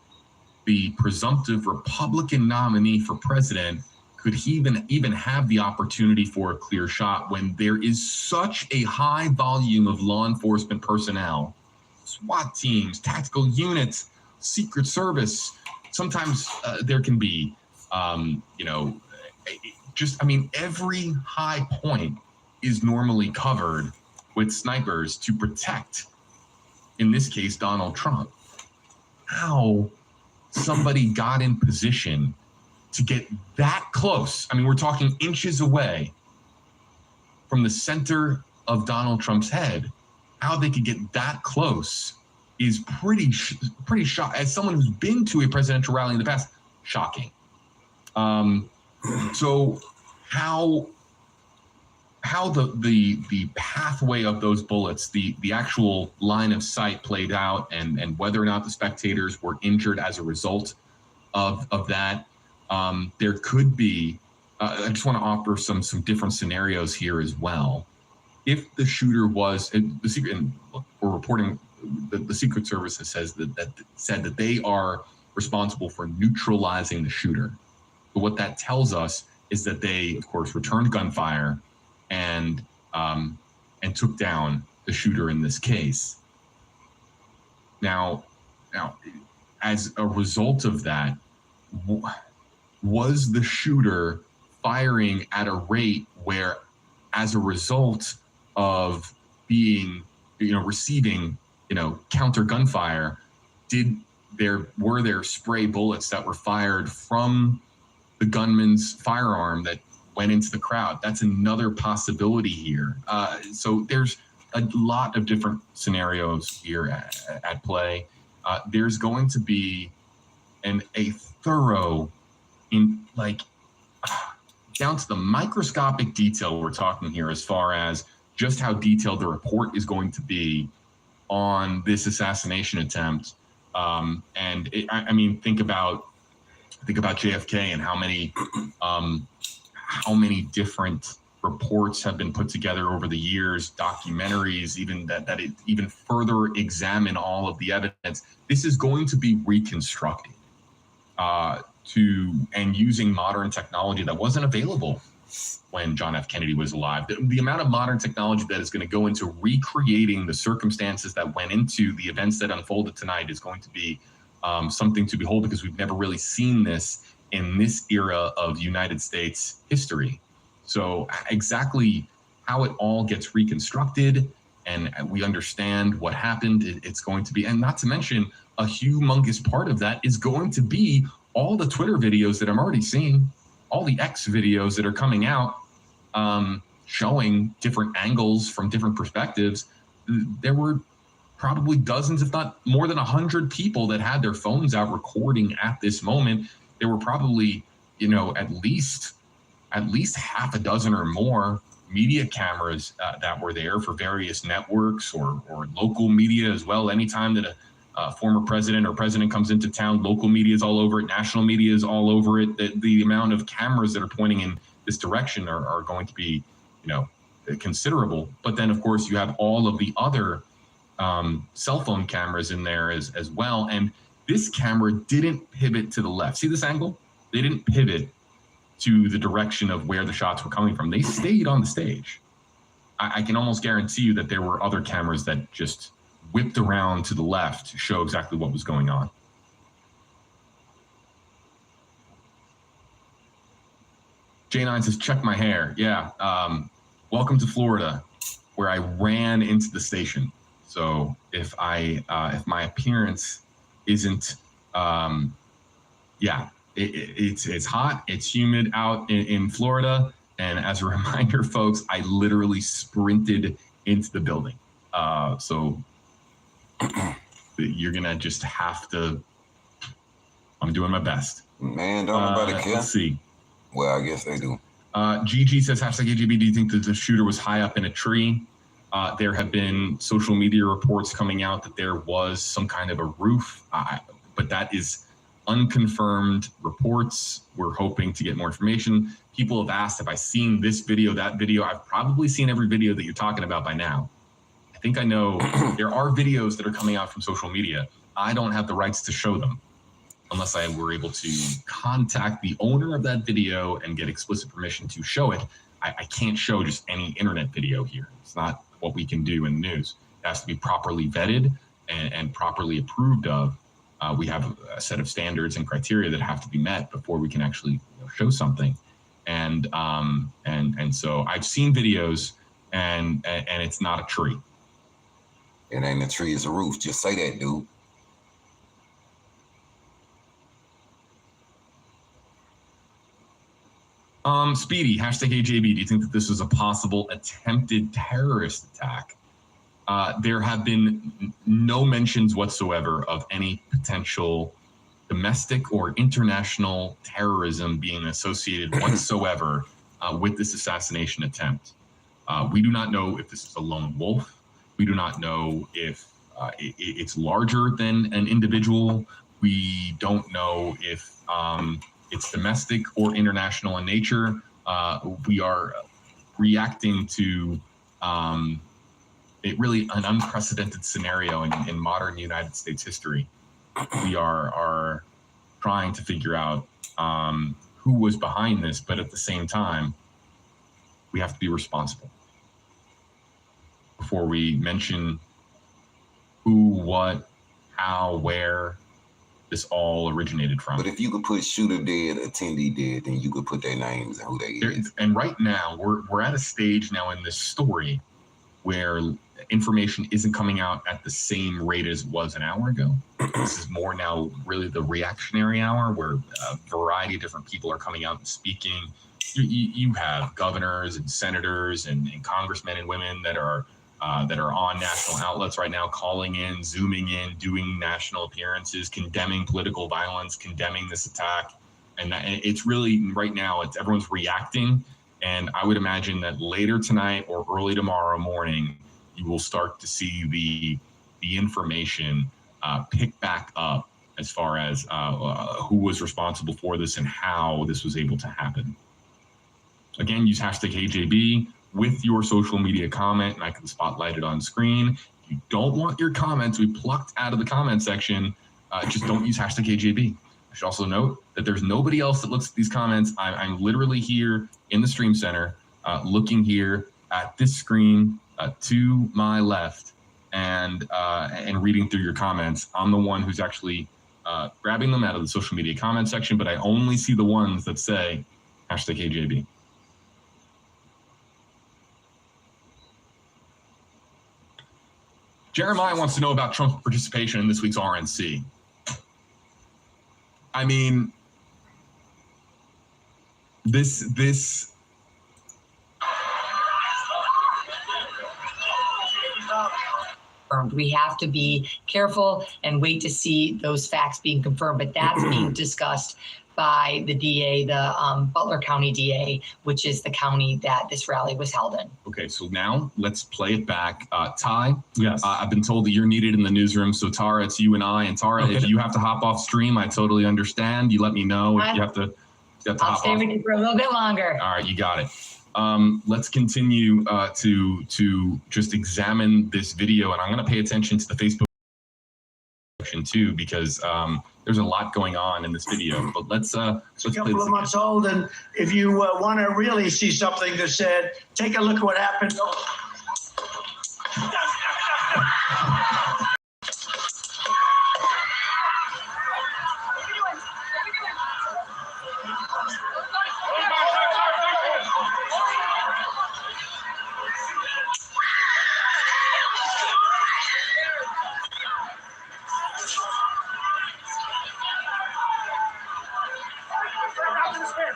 the presumptive Republican nominee for president could even have the opportunity for a clear shot when there is such a high volume of law enforcement personnel, SWAT teams, tactical units, Secret Service. Sometimes there can be, every high point is normally covered with snipers to protect, in this case, Donald Trump. How somebody got in position to get that close, we're talking inches away from the center of Donald Trump's head, how they could get that close is pretty shocking. As someone who's been to a presidential rally in the past, shocking. So how the pathway of those bullets, the actual line of sight played out, and whether or not the spectators were injured as a result of that, there could be. I just want to offer some different scenarios here as well. If the shooter was the secret, and we're reporting. The Secret Service has said that they are responsible for neutralizing the shooter. But what that tells us is that they, of course, returned gunfire and took down the shooter in this case. Now, as a result of that, was the shooter firing at a rate where, as a result of being, receiving, counter gunfire, were there stray bullets that were fired from the gunman's firearm that went into the crowd? That's another possibility here. So there's a lot of different scenarios here at play. There's going to be a thorough, down to the microscopic detail we're talking here, as far as just how detailed the report is going to be on this assassination attempt. I mean, think about JFK and how many different reports have been put together over the years, documentaries, even that it even further examine all of the evidence. This is going to be reconstructed and using modern technology that wasn't available when John F. Kennedy was alive. The amount of modern technology that is going to go into recreating the circumstances that went into the events that unfolded tonight is going to be something to behold, because we've never really seen this in this era of United States history. So exactly how it all gets reconstructed and we understand what happened, it's going to be, and not to mention a humongous part of that is going to be all the Twitter videos that I'm already seeing, all the X videos that are coming out, showing different angles from different perspectives. There were probably dozens, if not more than 100 people that had their phones out recording at this moment. There were probably, at least half a dozen or more media cameras that were there for various networks or local media as well. Anytime that a former president or president comes into town, local media is all over it, national media is all over it. The amount of cameras that are pointing in this direction are going to be, considerable. But then, of course, you have all of the other cell phone cameras in there as well. And this camera didn't pivot to the left. See this angle? They didn't pivot to the direction of where the shots were coming from. They stayed on the stage. I can almost guarantee you that there were other cameras that just whipped around to the left to show exactly what was going on. J9 says, check my hair. Yeah. Welcome to Florida, where I ran into the station. So if my appearance isn't, it's hot, it's humid out in Florida. And as a reminder, folks, I literally sprinted into the building. So you're gonna just have to, I'm doing my best. Man, don't nobody care. Let's see. Well, I guess they do. GG says, #AGB, do you think that the shooter was high up in a tree? There have been social media reports coming out that there was some kind of a roof, but that is unconfirmed reports. We're hoping to get more information. People have asked, have I seen this video, that video? I've probably seen every video that you're talking about by now. I think I know there are videos that are coming out from social media. I don't have the rights to show them unless I were able to contact the owner of that video and get explicit permission to show it. I can't show just any internet video here. It's not what we can do in the news. It has to be properly vetted and properly approved of. We have a set of standards and criteria that have to be met before we can actually show something. And so I've seen videos and it's not a tree. It ain't a tree, it's a roof. Just say that, dude. Speedy, #AJB, do you think that this was a possible attempted terrorist attack? There have been no mentions whatsoever of any potential domestic or international terrorism being associated whatsoever with this assassination attempt. We do not know if this is a lone wolf. We do not know if it's larger than an individual. We don't know if it's domestic or international in nature. We are reacting to really an unprecedented scenario in modern United States history. We are trying to figure out who was behind this, but at the same time, we have to be responsible before we mention who, what, how, where this all originated from. But if you could put shooter dead, attendee dead, then you could put their names and who they is. And right now, we're at a stage now in this story where information isn't coming out at the same rate as it was an hour ago. This is more now really the reactionary hour where a variety of different people are coming out and speaking. You have governors and senators and congressmen and women that are on national outlets right now, calling in, zooming in, doing national appearances, condemning political violence, condemning this attack. And it's really right now, everyone's reacting. And I would imagine that later tonight or early tomorrow morning, you will start to see the information pick back up as far as who was responsible for this and how this was able to happen. Again, use hashtag KJB with your social media comment, and I can spotlight it on screen. If you don't want your comments to be plucked out of the comment section, just don't use hashtag KJB. I should also note that there's nobody else that looks at these comments. I'm literally here in the stream center, looking here at this screen to my left, and reading through your comments. I'm the one who's actually grabbing them out of the social media comment section, but I only see the ones that say hashtag KJB. Jeremiah wants to know about Trump's participation in this week's RNC. I mean, this we have to be careful and wait to see those facts being confirmed, but that's being discussed by the DA, the Butler County DA, which is the county that this rally was held in. Okay, so now let's play it back. Ty, Yes. I've been told that you're needed in the newsroom, so Tara, it's you and I. And Tara, Okay. if you have to hop off stream, I totally understand. You let me know if you have to I'll hop stay off. with you for a little bit longer. All right, you got it. Let's continue to just examine this video, and I'm going to pay attention to the Facebook section too, because there's a lot going on in this video. But let's a play couple this of months old, and if you want to really see something that said, take a look at what happened.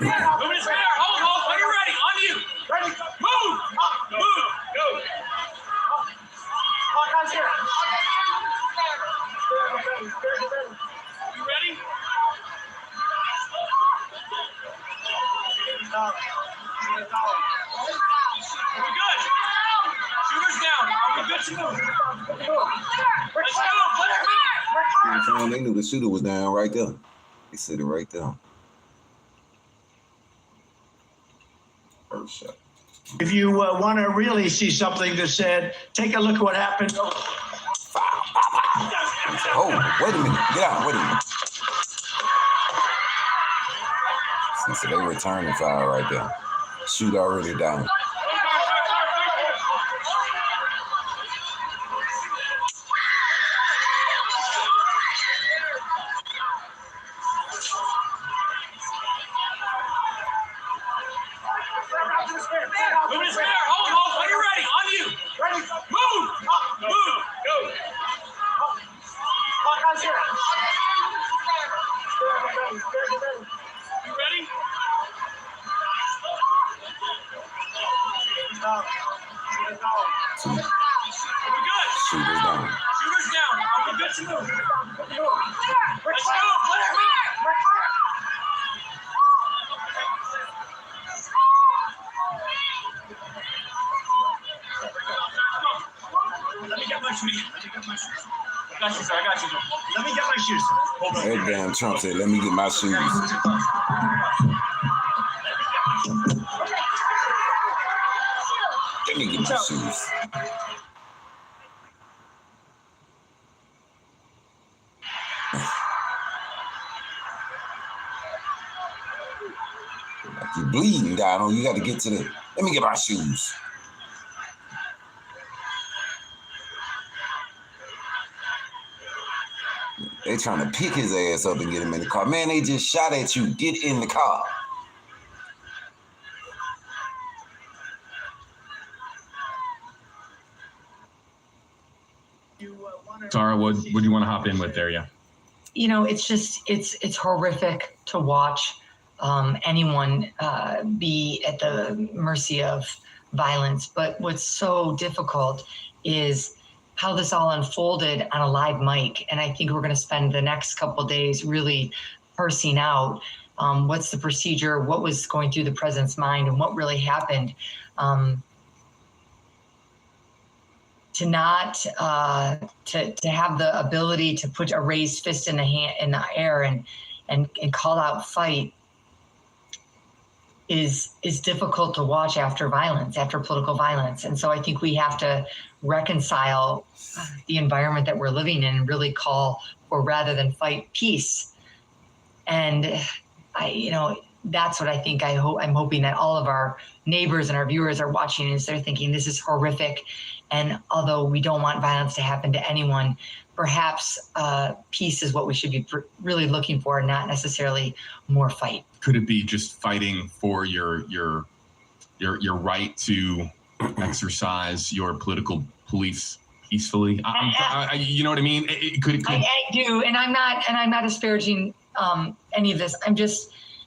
Hold, when you're ready, on you. Ready, move, move, go. You ready? Are we good? Shooters down. Are we good to move? Let's go. They knew the shooter was down right there. They said it right there. First shot. If you want to really see something that said, take a look at what happened. Oh, wait a minute. Get out. Wait a minute. So they returning fire right there. Shoot already down. Hold, when you're ready, on you. Ready, move, move, go. You ready? Two. Are we good? Shooters down. Shooters down. Are we good to move? Let's go. Let me get my shoes. I got you, sir. I got you, sir. Let me get my shoes, sir. Hold on. That damn Trump said, let me get my shoes. Let me get my shoes. Like you bleeding down. You got to get to the, let me get my shoes. They trying to pick his ass up and get him in the car. Man, they just shot at you. Get in the car. Tara, what do you want to hop in with there? Yeah. You know, it's just, it's horrific to watch anyone be at the mercy of violence. But what's so difficult is how this all unfolded on a live mic. And I think we're going to spend the next couple of days really parsing out what's the procedure, what was going through the president's mind, and what really happened. not to have the ability to put a raised fist in the air and call out fight is difficult to watch after political violence. And so I think we have to reconcile the environment that we're living in and really call for, rather than fight, peace. And that's what I think. I'm hoping that all of our neighbors and our viewers are watching, is they're thinking this is horrific. And although we don't want violence to happen to anyone, perhaps peace is what we should be really looking for, not necessarily more fight. Could it be just fighting for your right to exercise your political beliefs peacefully? You know what I mean? I do, and I'm not disparaging any of this.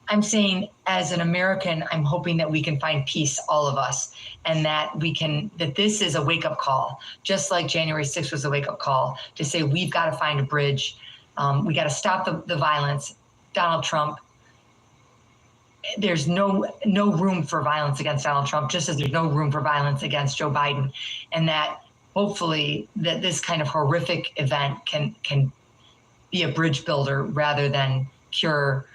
I'm saying, as an American, I'm hoping that we can find peace, all of us, and that this is a wake-up call, just like January 6th was a wake-up call to say we've got to find a bridge. We got to stop the violence. Donald Trump, there's no room for violence against Donald Trump, just as there's no room for violence against Joe Biden, and that hopefully that this kind of horrific event can be a bridge builder rather than cure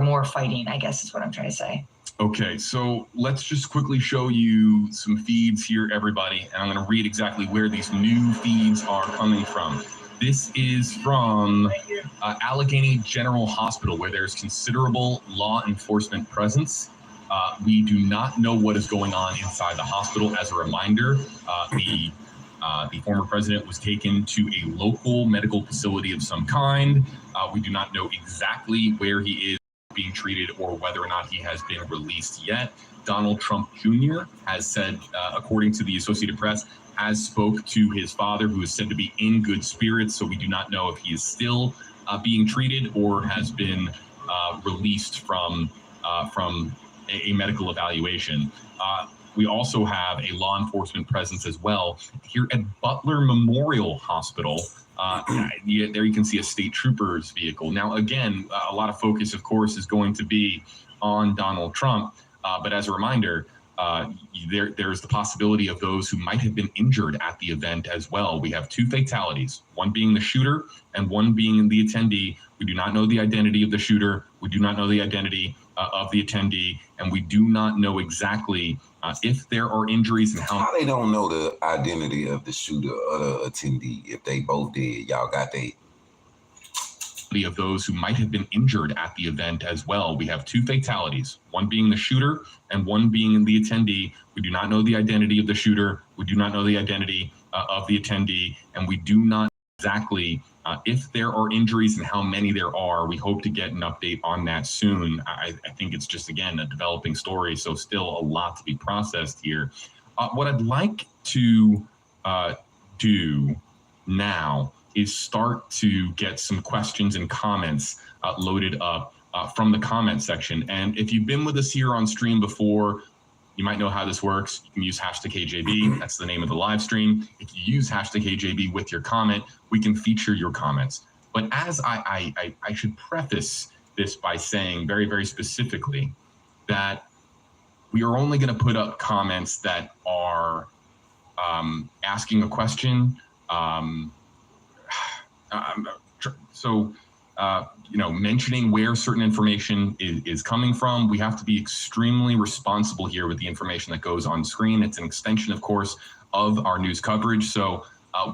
more fighting, I guess is what I'm trying to say. Okay, so let's just quickly show you some feeds here, everybody, and I'm going to read exactly where these new feeds are coming from. This is from Allegheny General Hospital, where there's considerable law enforcement presence. We do not know what is going on inside the hospital. As a reminder, the former president was taken to a local medical facility of some kind. We do not know exactly where he is being treated or whether or not he has been released yet. Donald Trump Jr. has said, according to the Associated Press, has spoke to his father, who is said to be in good spirits. So we do not know if he is still being treated or has been released from a medical evaluation. We also have a law enforcement presence as well here at Butler Memorial Hospital. There you can see a state trooper's vehicle. Now, again, a lot of focus, of course, is going to be on Donald Trump. But as a reminder, there's the possibility of those who might have been injured at the event as well. We have 2 fatalities, one being the shooter and one being the attendee. We do not know the identity of the shooter. We do not know the identity of the attendee, and we do not know exactly if there are injuries and how they don't know the identity of the shooter or the attendee. If they both did, y'all got of those who might have been injured at the event as well. We have 2 fatalities, one being the shooter and one being the attendee. We do not know the identity of the shooter. We do not know the identity of the attendee, and we do not know exactly if there are injuries and how many there are. We hope to get an update on that soon. I think it's just, again, a developing story, so still a lot to be processed here. What I'd like to do now is start to get some questions and comments loaded up from the comment section. And if you've been with us here on stream before, you might know how this works. You can use #KJB. That's the name of the live stream. If you use #KJB with your comment, we can feature your comments. But as I should preface this by saying very, very specifically that we are only going to put up comments that are asking a question. Mentioning where certain information is coming from. We have to be extremely responsible here with the information that goes on screen. It's an extension, of course, of our news coverage. So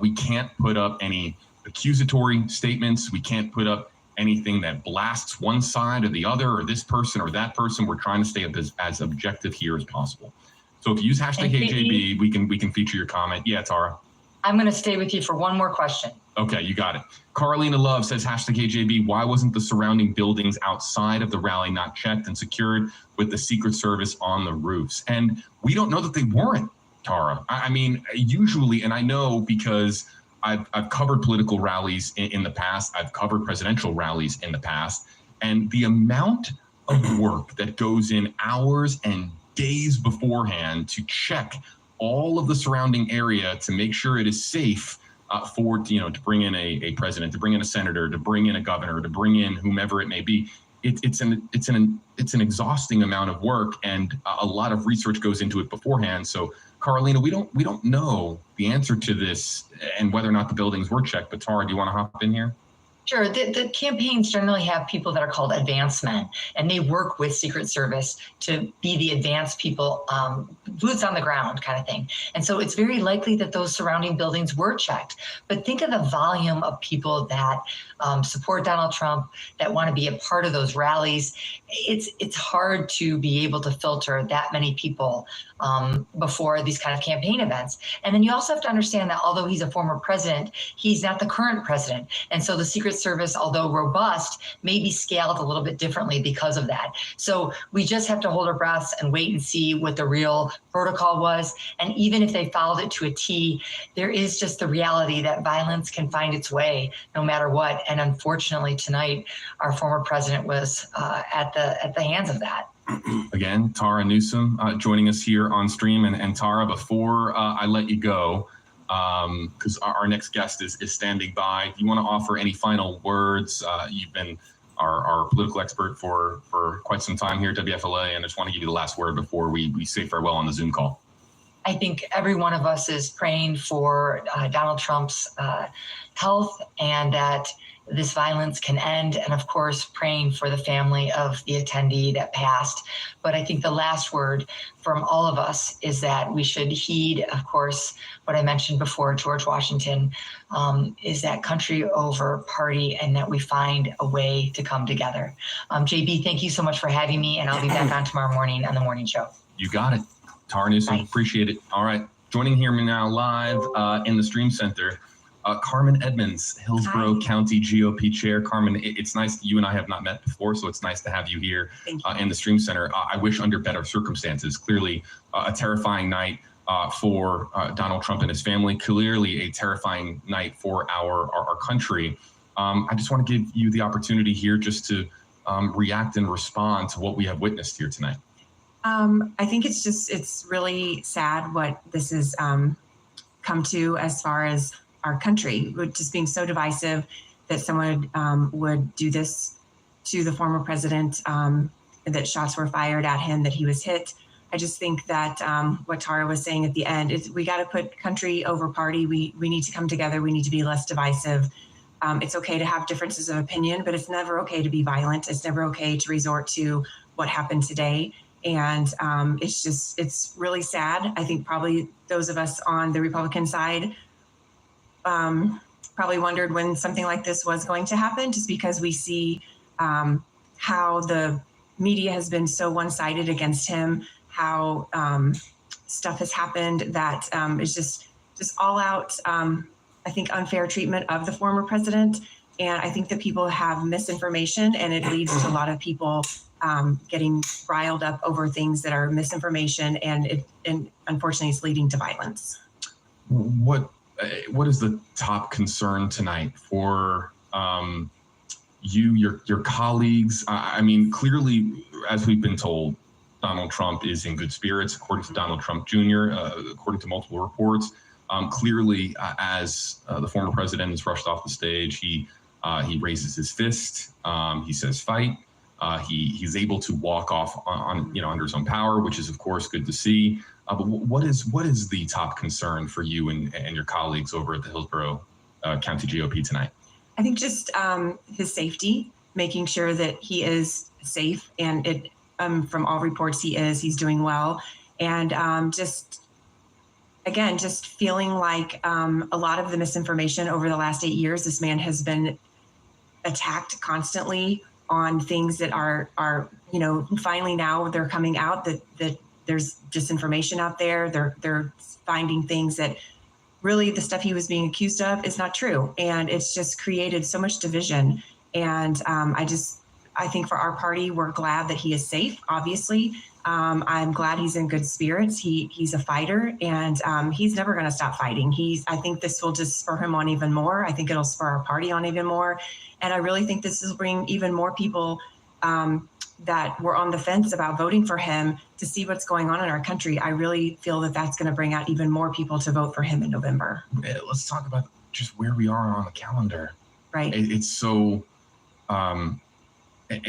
we can't put up any accusatory statements. We can't put up anything that blasts one side or the other or this person or that person. We're trying to stay as objective here as possible. So if you use #KJB, we can feature your comment. Yeah, Tara. I'm going to stay with you for one more question. Okay, you got it. Carlina Love says #KJB, why wasn't the surrounding buildings outside of the rally not checked and secured with the Secret Service on the roofs? And we don't know that they weren't, Tara. I mean, usually, and I know because I've covered political rallies in the past, I've covered presidential rallies in the past, and the amount of work that goes in hours and days beforehand to check all of the surrounding area to make sure it is safe to bring in a president, to bring in a senator, to bring in a governor, to bring in whomever it may be. It's an exhausting amount of work, and a lot of research goes into it beforehand. So Carolina, we don't know the answer to this and whether or not the buildings were checked. But Tara, do you want to hop in here? Sure. The campaigns generally have people that are called advance men, and they work with Secret Service to be the advance people, boots on the ground kind of thing. And so it's very likely that those surrounding buildings were checked. But think of the volume of people that support Donald Trump, that want to be a part of those rallies. It's hard to be able to filter that many people before these kind of campaign events. And then you also have to understand that although he's a former president, he's not the current president. And so the Secret Service, although robust, may be scaled a little bit differently because of that. So we just have to hold our breaths and wait and see what the real protocol was. And even if they followed it to a T, there is just the reality that violence can find its way no matter what. And unfortunately, tonight, our former president was at the hands of that. Again, Tara Newsom joining us here on stream. And Tara, before I let you go, because our next guest is standing by, do you want to offer any final words? You've been our political expert for quite some time here at WFLA, and I just want to give you the last word before we say farewell on the Zoom call. I think every one of us is praying for Donald Trump's health and that this violence can end, and of course, praying for the family of the attendee that passed. But I think the last word from all of us is that we should heed, of course, what I mentioned before, George Washington, is that country over party, and that we find a way to come together. JB, thank you so much for having me, and I'll be back on tomorrow morning on the morning show. You got it. Tara Newsom, appreciate it. All right, joining here now live in the Stream Center, Carmen Edmonds, Hillsborough County GOP Chair. Carmen, it's nice that you and I have not met before, so it's nice to have you here in the Stream Center. I wish under better circumstances. Clearly, a terrifying night for Donald Trump and his family. Clearly, a terrifying night for our country. I just want to give you the opportunity here just to react and respond to what we have witnessed here tonight. I think it's really sad what this has come to as far as our country, just being so divisive that someone would do this to the former president, that shots were fired at him, that he was hit. I just think that what Tara was saying at the end is we got to put country over party. We need to come together. We need to be less divisive. It's okay to have differences of opinion, but it's never okay to be violent. It's never okay to resort to what happened today. And it's really sad. I think probably those of us on the Republican side probably wondered when something like this was going to happen, just because we see how the media has been so one-sided against him, how stuff has happened that is just all out, I think, unfair treatment of the former president. And I think that people have misinformation, and it leads to a lot of people getting riled up over things that are misinformation, and unfortunately it's leading to violence. What is the top concern tonight for your colleagues? I mean, clearly, as we've been told, Donald Trump is in good spirits, according to Donald Trump Jr., according to multiple reports. Clearly, as the former president is rushed off the stage, he raises his fist. He says, "Fight." He's able to walk off on under his own power, which is of course good to see. But what is the top concern for you and your colleagues over at the Hillsborough County GOP tonight? I think just his safety, making sure that he is safe, and from all reports he's doing well, and just feeling like a lot of the misinformation over the last 8 years, this man has been attacked constantly on things that are finally now they're coming out that there's disinformation out there. They're finding things that really the stuff he was being accused of is not true. And it's just created so much division. And I think for our party, we're glad that he is safe, obviously. I'm glad he's in good spirits. He's a fighter, and he's never going to stop fighting. I think this will just spur him on even more. I think it'll spur our party on even more. And I really think this will bring even more people that were on the fence about voting for him to see what's going on in our country. I really feel that that's going to bring out even more people to vote for him in November. Let's talk about just where we are on the calendar. Right. It's so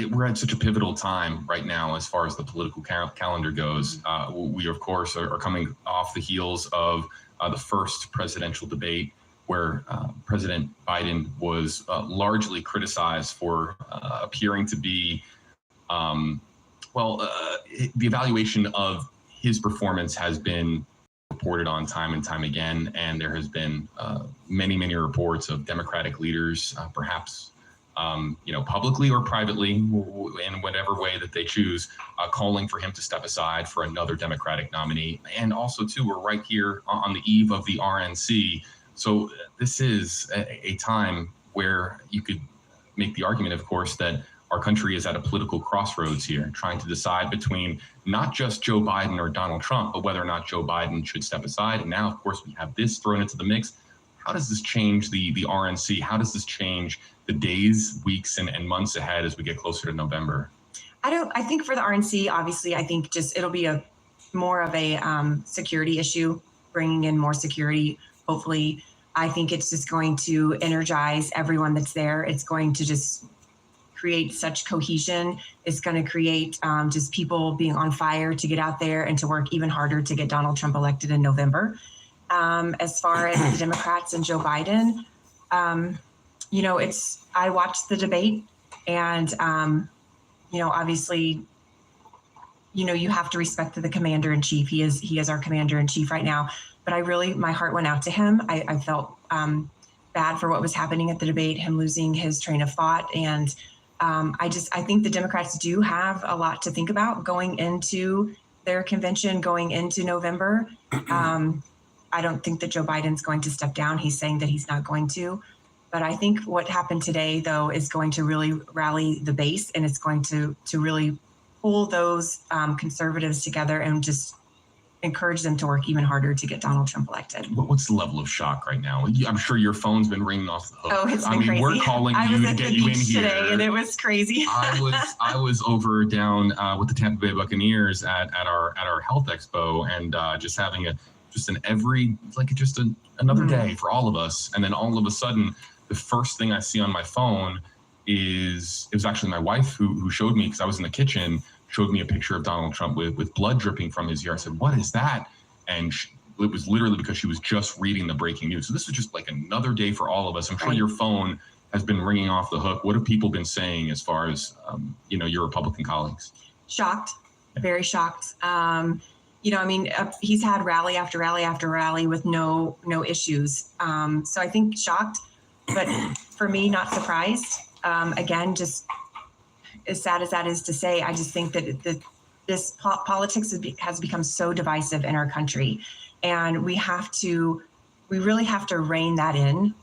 we're at such a pivotal time right now as far as the political calendar goes. We, of course, are coming off the heels of the first presidential debate where President Biden was largely criticized for appearing to be, the evaluation of his performance has been reported on time and time again, and there has been many reports of Democratic leaders, perhaps publicly or privately, in whatever way that they choose, calling for him to step aside for another Democratic nominee. And also, too, we're right here on the eve of the RNC. So this is a time where you could make the argument, of course, that our country is at a political crossroads here, trying to decide between not just Joe Biden or Donald Trump, but whether or not Joe Biden should step aside. And now, of course, we have this thrown into the mix. How does this change the RNC? How does this change the days, weeks, and months ahead as we get closer to November? I think for the RNC, obviously, I think just it'll be more of a security issue, bringing in more security. Hopefully, I think it's just going to energize everyone that's there. It's going to just create such cohesion. It's going to create just people being on fire to get out there and to work even harder to get Donald Trump elected in November. As far as the Democrats and Joe Biden, I watched the debate, and obviously, you have to respect the commander in chief. He is our commander in chief right now. But my heart went out to him. I felt bad for what was happening at the debate, him losing his train of thought. And I think the Democrats do have a lot to think about going into their convention, going into November. I don't think that Joe Biden's going to step down. He's saying that he's not going to. But I think what happened today, though, is going to really rally the base, and it's going to really pull those conservatives together and just encourage them to work even harder to get Donald Trump elected. What's the level of shock right now? I'm sure your phone's been ringing off the hook. Oh, it's been crazy. We're calling you to get you in here today, and it was crazy. I was over down with the Tampa Bay Buccaneers at our health expo, and just having another day for all of us. And then all of a sudden, the first thing I see on my phone it was actually my wife who showed me, because I was in the kitchen, showed me a picture of Donald Trump with blood dripping from his ear. I said, "What is that?" And it was literally because she was just reading the breaking news. So this is just like another day for all of us. I'm sure your phone has been ringing off the hook. What have people been saying as far as, your Republican colleagues? Shocked, very shocked. He's had rally after rally after rally with no issues. So I think shocked, but for me, not surprised. Again, just as sad as that is to say, I just think that this politics has become so divisive in our country, and we really have to rein that in.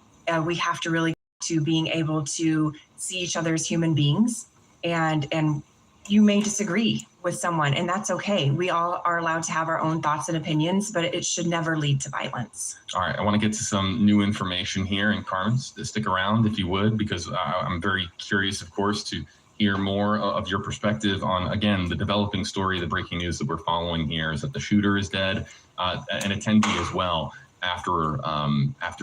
We have to really to being able to see each other as human beings, and you may disagree with someone, and that's okay. We all are allowed to have our own thoughts and opinions, but it should never lead to violence. All right, I want to get to some new information here, and Carmen, stick around if you would, because I'm very curious, of course, to hear more of your perspective on, again, the developing story, the breaking news that we're following here is that the shooter is dead, an attendee as well, after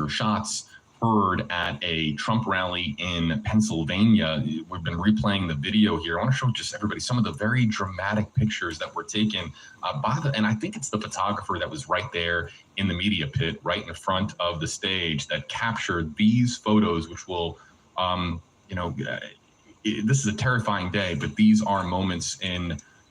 shots heard at a Trump rally in Pennsylvania. We've been replaying the video here. I want to show just everybody some of the very dramatic pictures that were taken and I think it's the photographer that was right there in the media pit, right in front of the stage, that captured these photos, which will, this is a terrifying day, but these are moments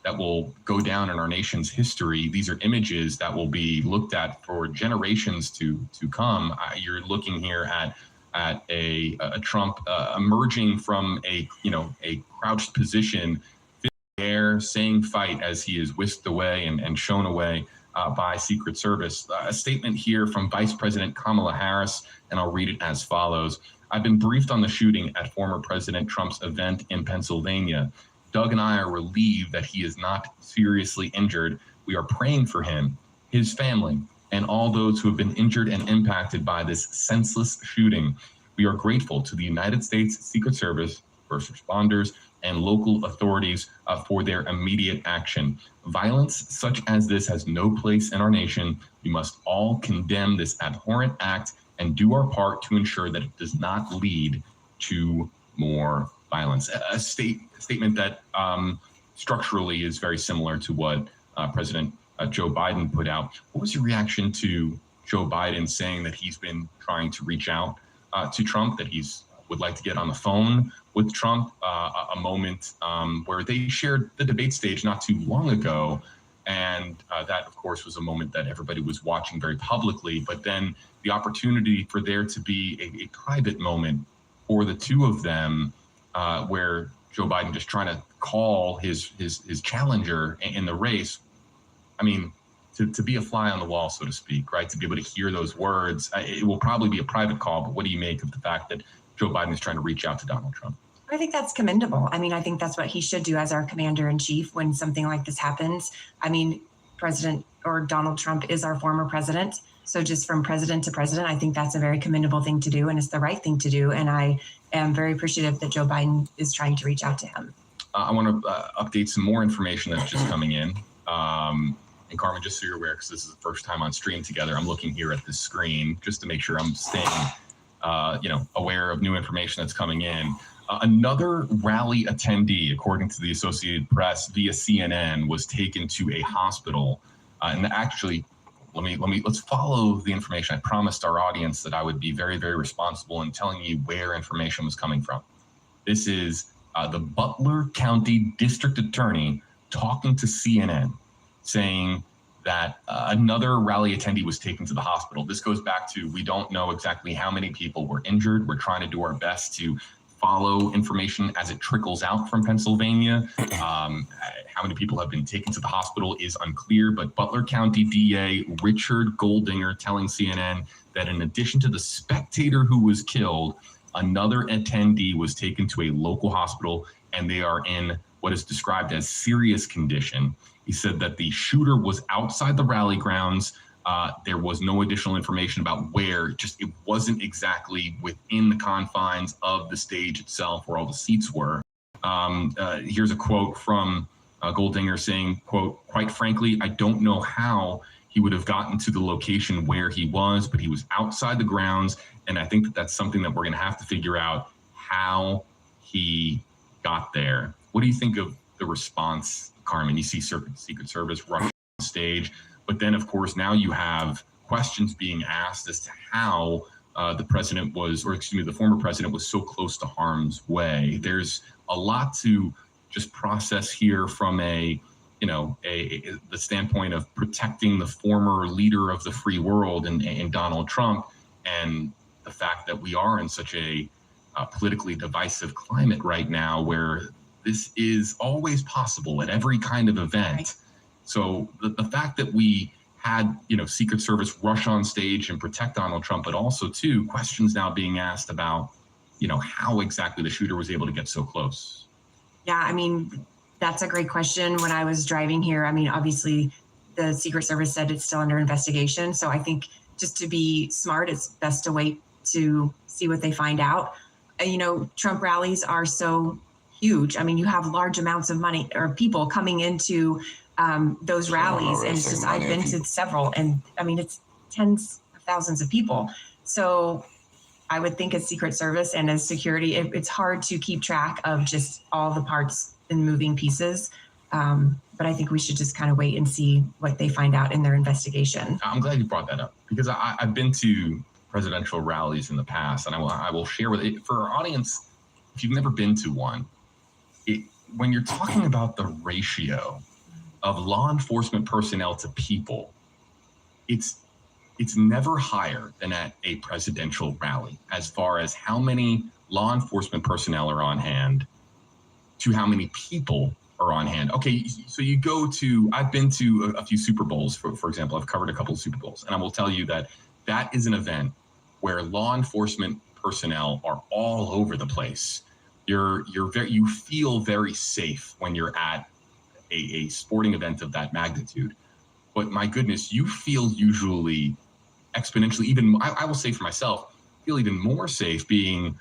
that will go down in our nation's history. These are images that will be looked at for generations to come. You're looking here at a Trump emerging from a crouched position, in the air, saying fight as he is whisked away and shown away by Secret Service. A statement here from Vice President Kamala Harris, and I'll read it as follows. I've been briefed on the shooting at former President Trump's event in Pennsylvania. Doug and I are relieved that he is not seriously injured. We are praying for him, his family, and all those who have been injured and impacted by this senseless shooting. We are grateful to the United States Secret Service, first responders, and local authorities for their immediate action. Violence such as this has no place in our nation. We must all condemn this abhorrent act and do our part to ensure that it does not lead to more violence. A statement that structurally is very similar to what President Joe Biden put out. What was your reaction to Joe Biden saying that he's been trying to reach out to Trump, that he's would like to get on the phone with Trump, a moment where they shared the debate stage not too long ago. And that, of course, was a moment that everybody was watching very publicly. But then the opportunity for there to be a private moment for the two of them, where Joe Biden just trying to call his challenger in the race. I mean, to be a fly on the wall, so to speak, right? To be able to hear those words, it will probably be a private call. But what do you make of the fact that Joe Biden is trying to reach out to Donald Trump? I think that's commendable. I mean, I think that's what he should do as our commander in chief when something like this happens. I mean, President or Donald Trump is our former president. So just from president to president, I think that's a very commendable thing to do, and it's the right thing to do. And I am very appreciative that Joe Biden is trying to reach out to him. I want to update some more information that's just coming in. And Carmen, just so you're aware, because this is the first time on stream together, I'm looking here at this screen just to make sure I'm staying, aware of new information that's coming in. Another rally attendee, according to the Associated Press via CNN, was taken to a hospital. And actually, let's follow the information. I promised our audience that I would be very, very responsible in telling you where information was coming from. This is the Butler County District Attorney talking to CNN, saying that another rally attendee was taken to the hospital. This goes back to, we don't know exactly how many people were injured. We're trying to do our best to follow information as it trickles out from Pennsylvania. How many people have been taken to the hospital is unclear, but Butler County DA Richard Goldinger telling CNN that in addition to the spectator who was killed, another attendee was taken to a local hospital, and they are in what is described as serious condition. He said that the shooter was outside the rally grounds. There was no additional information about where, just it wasn't exactly within the confines of the stage itself where all the seats were. Here's a quote from Goldinger saying, quote, "Quite frankly, I don't know how he would have gotten to the location where he was, but he was outside the grounds. And I think that that's something that we're going to have to figure out how he got there." What do you think of the response, Carmen? You see Secret Service rush on stage, but then, of course, now you have questions being asked as to how the president was, or excuse me, the former president was so close to harm's way. There's a lot to just process here from the standpoint of protecting the former leader of the free world and Donald Trump, and the fact that we are in such a politically divisive climate right now where this is always possible at every kind of event. Right. So the fact that we had, Secret Service rush on stage and protect Donald Trump, but also too, questions now being asked about, how exactly the shooter was able to get so close. Yeah, I mean, that's a great question. When I was driving here, I mean, obviously the Secret Service said it's still under investigation. So I think just to be smart, it's best to wait to see what they find out. Trump rallies are so huge. I mean, you have large amounts of money or people coming into those rallies. And it's just, I've been to several, and I mean, it's tens of thousands of people. So I would think as Secret Service and as security, it's hard to keep track of just all the parts and moving pieces. But I think we should just kind of wait and see what they find out in their investigation. I'm glad you brought that up, because I've been to presidential rallies in the past, and I will share with it for our audience. If you've never been to one, when you're talking about the ratio of law enforcement personnel to people, it's never higher than at a presidential rally as far as how many law enforcement personnel are on hand to how many people are on hand. Okay, so you go to, I've been to a few Super Bowls, for example. I've covered a couple of Super Bowls, and I will tell you that is an event where law enforcement personnel are all over the place. You feel very safe when you're at a sporting event of that magnitude. But my goodness, you feel usually exponentially, even, I will say for myself, feel even more safe being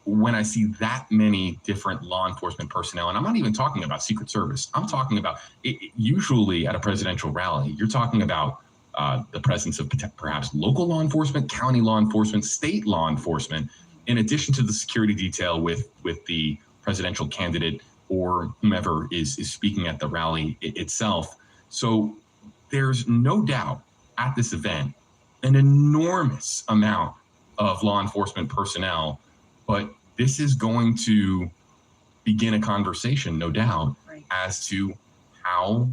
when I see that many different law enforcement personnel. And I'm not even talking about Secret Service. I'm talking about usually at a presidential rally, you're talking about the presence of perhaps local law enforcement, county law enforcement, state law enforcement, in addition to the security detail with the presidential candidate or whomever is speaking at the rally itself. So there's no doubt at this event an enormous amount of law enforcement personnel, but this is going to begin a conversation, no doubt, as to how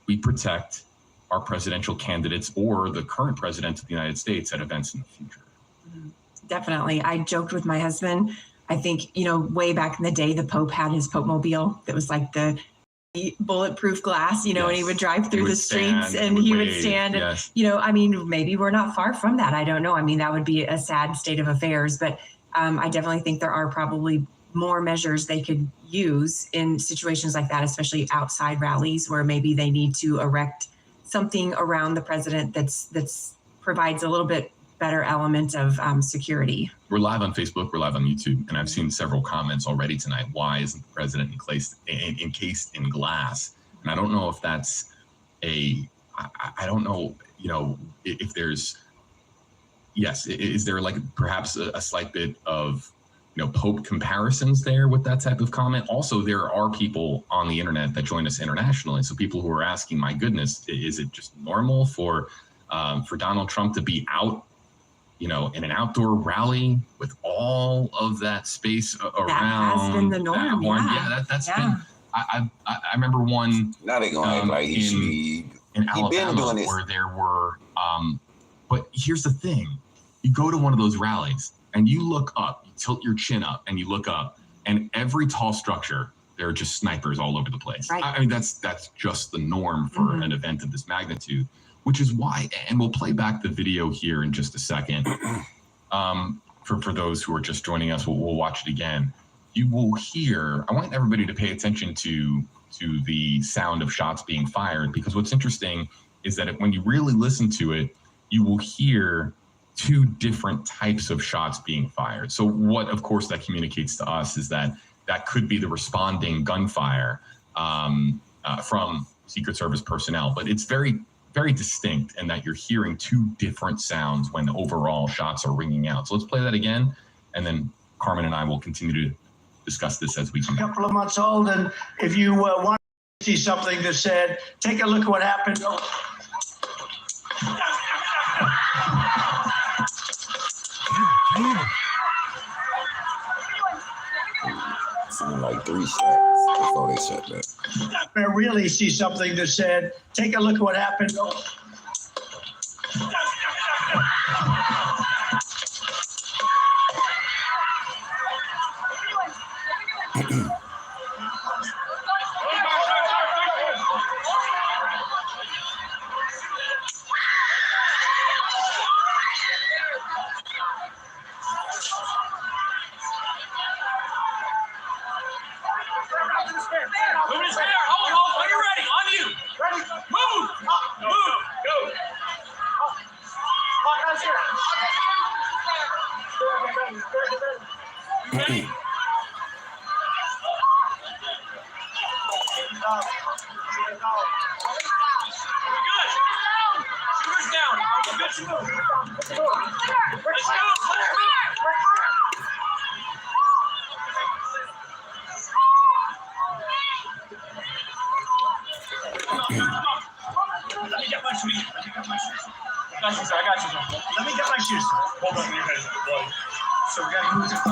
we protect our presidential candidates or the current president of the United States at events in the future. Definitely. I joked with my husband. I think, way back in the day, the Pope had his Pope mobile that was like the bulletproof glass, and he would drive through the streets and he would stand. Yes. And, maybe we're not far from that. I don't know. I mean, that would be a sad state of affairs, but I definitely think there are probably more measures they could use in situations like that, especially outside rallies where maybe they need to erect something around the president that's provides a little bit better element of security. We're live on Facebook, we're live on YouTube, and I've seen several comments already tonight. Why isn't the president encased in glass? And I don't know if that's I don't know, if there's, yes, is there like perhaps a slight bit of, Pope comparisons there with that type of comment? Also, there are people on the internet that join us internationally. So people who are asking, my goodness, is it just normal for Donald Trump to be out, in an outdoor rally with all of that space around? That has been the norm. That's been. I remember one. Now they're gonna act like he should be in Alabama where there were. But here's the thing: you go to one of those rallies and you look up, you tilt your chin up, and you look up, and every tall structure, there are just snipers all over the place. Right. I mean, that's just the norm for an event of this magnitude, which is why, and we'll play back the video here in just a second. For those who are just joining us, we'll watch it again. You will hear, I want everybody to pay attention to the sound of shots being fired, because what's interesting is that when you really listen to it, you will hear two different types of shots being fired. So what, of course, that communicates to us is that could be the responding gunfire from Secret Service personnel, but it's very, very distinct in that you're hearing two different sounds when overall shots are ringing out. So let's play that again, and then Carmen and I will continue to discuss this as we come back. A couple of months old, and if you want to see something that said, take a look at what happened. Sound like 3 shots before they shut that. I really see something that said, take a look at what happened.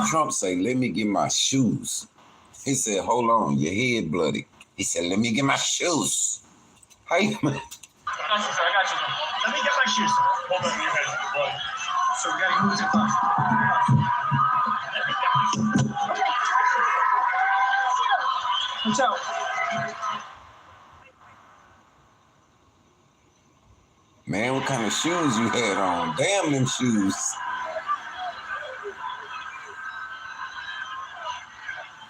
Trump say, let me get my shoes. He said, hold on, your head bloody. He said, let me get my shoes. How you, man? I got you. Let me get my shoes. Hold on, your head's bloody. So we gotta move the clock. What's out? Man, what kind of shoes you had on? Damn them shoes.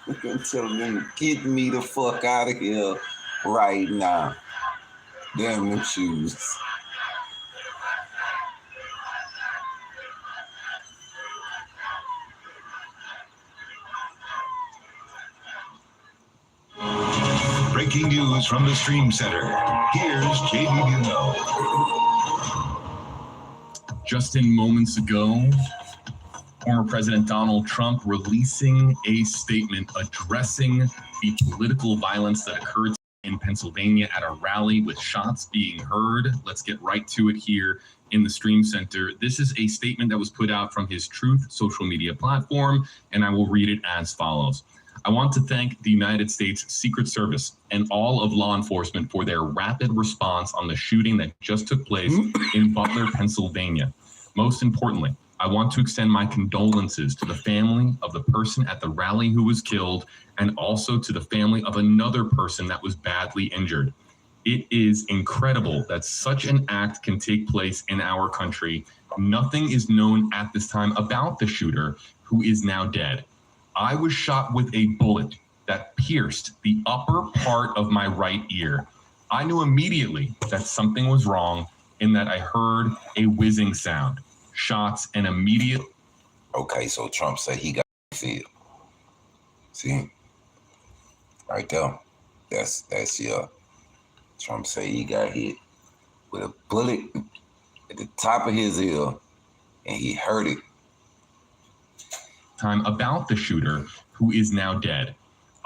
I'm telling them, get me the fuck out of here right now. Damn them shoes. Breaking news from the Stream Center. Here's KG'z. Just in moments ago, Former President Donald Trump releasing a statement addressing the political violence that occurred in Pennsylvania at a rally with shots being heard. Let's get right to it here in the Stream Center. This is a statement that was put out from his Truth social media platform, and I will read it as follows. I want to thank the United States Secret Service and all of law enforcement for their rapid response on the shooting that just took place in Butler, Pennsylvania. Most importantly, I want to extend my condolences to the family of the person at the rally who was killed, and also to the family of another person that was badly injured. It is incredible that such an act can take place in our country. Nothing is known at this time about the shooter, who is now dead. I was shot with a bullet that pierced the upper part of my right ear. I knew immediately that something was wrong in that I heard a whizzing sound. Shots and immediate. Okay, so Trump said he got feel. See, right there. That's your. Trump said he got hit with a bullet at the top of his ear, and he heard it. Time about the shooter, who is now dead.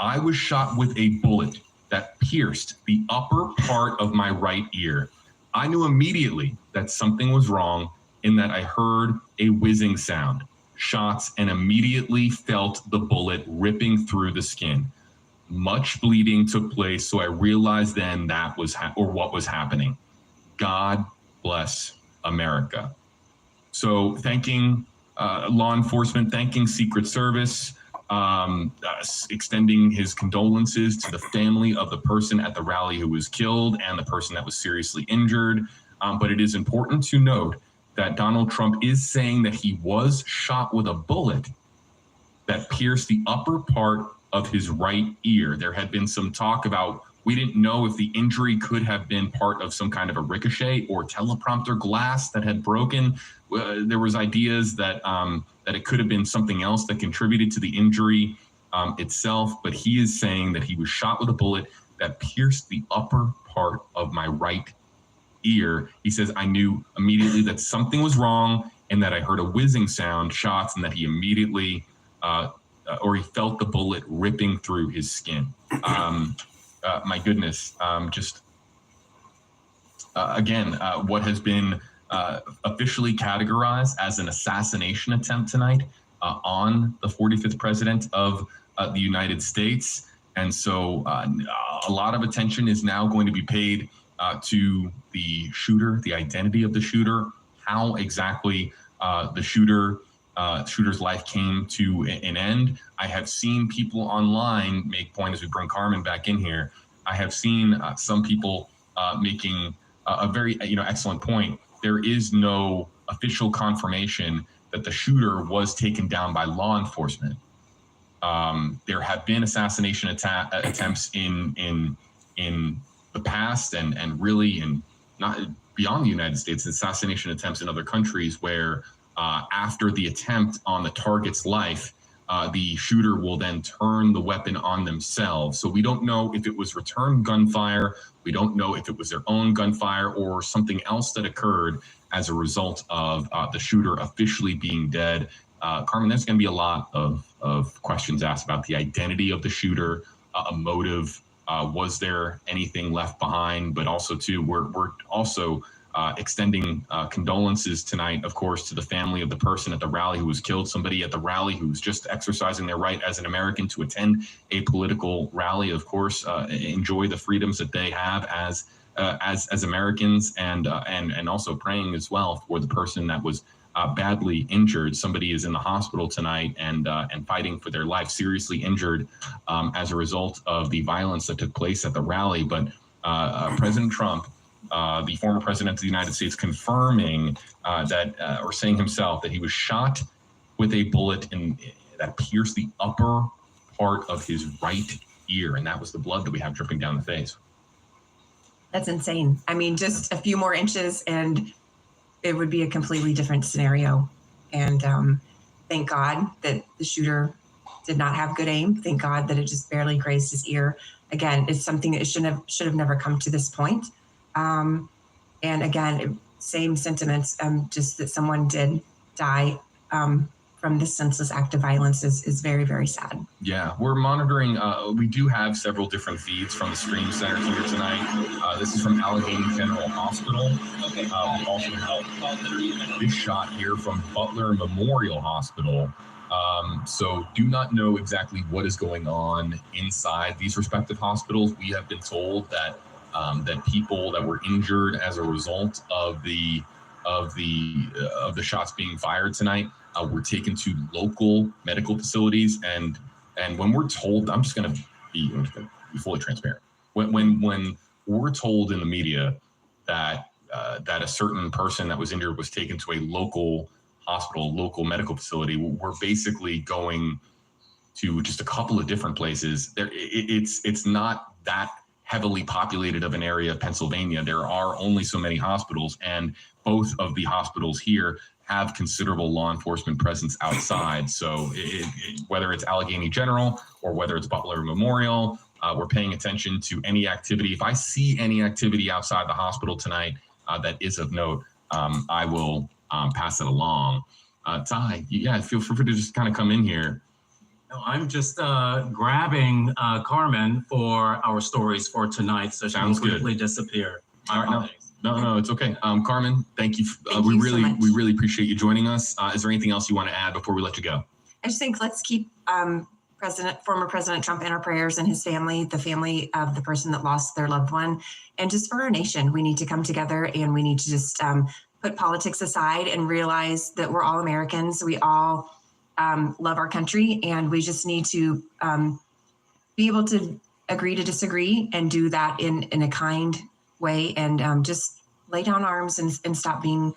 I was shot with a bullet that pierced the upper part of my right ear. I knew immediately that something was wrong in that I heard a whizzing sound, shots, and immediately felt the bullet ripping through the skin. Much bleeding took place, so I realized then that was what was happening. God bless America. So thanking law enforcement, thanking Secret Service, extending his condolences to the family of the person at the rally who was killed and the person that was seriously injured. But it is important to note that Donald Trump is saying that he was shot with a bullet that pierced the upper part of his right ear. There had been some talk about, we didn't know if the injury could have been part of some kind of a ricochet or teleprompter glass that had broken. There was ideas that that it could have been something else that contributed to the injury itself, but he is saying that he was shot with a bullet that pierced the upper part of my right ear. He says, I knew immediately that something was wrong and that I heard a whizzing sound, shots, and that he immediately, or he felt the bullet ripping through his skin. My goodness, again, what has been officially categorized as an assassination attempt tonight on the 45th president of the United States. And so a lot of attention is now going to be paid to the shooter, the identity of the shooter, how exactly the shooter's life came to an end. I have seen people online make point, as we bring Carmen back in here, I have seen some people making a very excellent point. There is no official confirmation that the shooter was taken down by law enforcement. There have been assassination attempts in the past and really in not beyond the United States, assassination attempts in other countries where after the attempt on the target's life, the shooter will then turn the weapon on themselves. So we don't know if it was return gunfire. We don't know if it was their own gunfire or something else that occurred as a result of the shooter officially being dead. Carmen, there's going to be a lot of questions asked about the identity of the shooter, a motive. Was there anything left behind? But also, too, we're also extending condolences tonight, of course, to the family of the person at the rally who was killed, somebody at the rally who's just exercising their right as an American to attend a political rally, of course, enjoy the freedoms that they have as Americans, and also praying as well for the person that was badly injured. Somebody is in the hospital tonight and fighting for their life, seriously injured as a result of the violence that took place at the rally. But President Trump, the former president of the United States, confirming that, or saying himself, that he was shot with a bullet that pierced the upper part of his right ear, and that was the blood that we have dripping down the face. That's insane. I mean, just a few more inches and it would be a completely different scenario. And thank God that the shooter did not have good aim. Thank God that it just barely grazed his ear. Again, it's something that should have never come to this point. And again, same sentiments, just that someone did die from this senseless act of violence is very, very sad. Yeah, we're monitoring. We do have several different feeds from the Stream Center here tonight. This is from Allegheny General Hospital. We also have this shot here from Butler Memorial Hospital. So do not know exactly what is going on inside these respective hospitals. We have been told that that people that were injured as a result of the shots being fired tonight were taken to local medical facilities. And when we're told, I'm just going to be fully transparent. When we're told in the media that that a certain person that was injured was taken to a local hospital, local medical facility, we're basically going to just a couple of different places. It's not that heavily populated of an area of Pennsylvania. There are only so many hospitals, and both of the hospitals here have considerable law enforcement presence outside. So whether it's Allegheny General or whether it's Butler Memorial, we're paying attention to any activity. If I see any activity outside the hospital tonight that is of note, I will pass it along. Ty, yeah, feel free to just kind of come in here. No, I'm just grabbing Carmen for our stories for tonight, so she will quickly disappear. All right, no, it's okay. Carmen, thank you. We really appreciate you joining us. Is there anything else you want to add before we let you go? I just think let's keep former President Trump in our prayers, and his family, the family of the person that lost their loved one. And just for our nation, we need to come together, and we need to just put politics aside and realize that we're all Americans. We all love our country, and we just need to be able to agree to disagree and do that in a kind way, and just lay down arms and stop being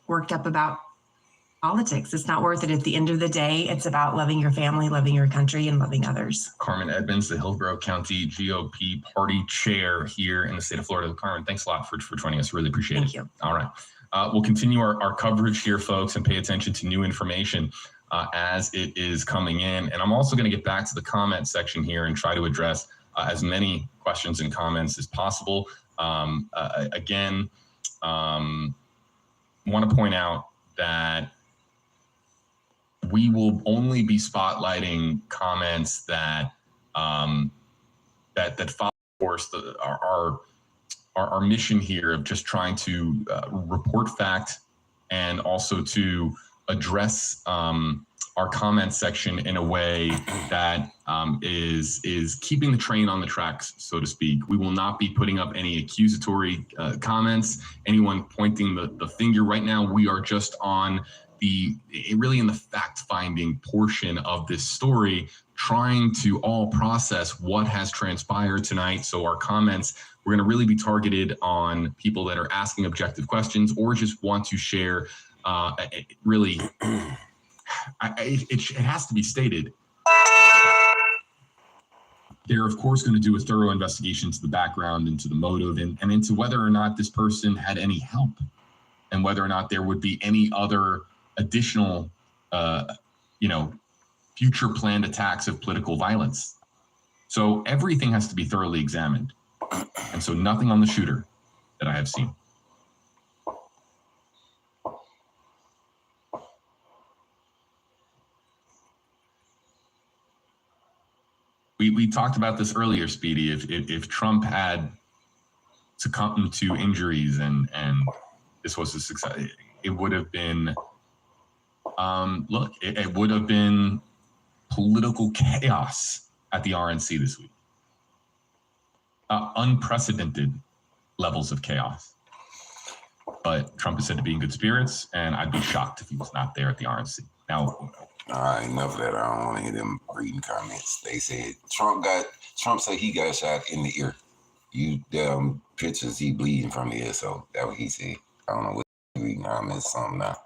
worked up about politics. It's not worth it. At the end of the day, it's about loving your family, loving your country, and loving others. Carmen Edmonds, the Hillsborough County GOP party chair here in the state of Florida. Carmen, thanks a lot for joining us. Really appreciate it. Thank you. All right. We'll continue our coverage here, folks, and pay attention to new information as it is coming in. And I'm also going to get back to the comment section here and try to address as many questions and comments as possible. Again, want to point out that we will only be spotlighting comments that that follow, of course, our mission here of just trying to report fact and also to address our comment section in a way that is keeping the train on the tracks, so to speak. We will not be putting up any accusatory comments, anyone pointing the finger right now. We are just on really in the fact-finding portion of this story, trying to all process what has transpired tonight. So our comments, we're going to really be targeted on people that are asking objective questions or just want to share. Really, it has to be stated. They're, of course, going to do a thorough investigation into the background, into the motive, and into whether or not this person had any help, and whether or not there would be any other additional, future planned attacks of political violence. So everything has to be thoroughly examined. And so nothing on the shooter that I have seen. We talked about this earlier, Speedy. If Trump had succumbed to injuries and this was a success, it would have been, it would have been political chaos at the RNC this week. Unprecedented levels of chaos. But Trump is said to be in good spirits, and I'd be shocked if he was not there at the RNC. Now, all right, enough of that. I don't want to hear them reading comments. They said Trump said he got shot in the ear. You pictures he bleeding from the ear, so that's what he said. I don't know what reading comments something now.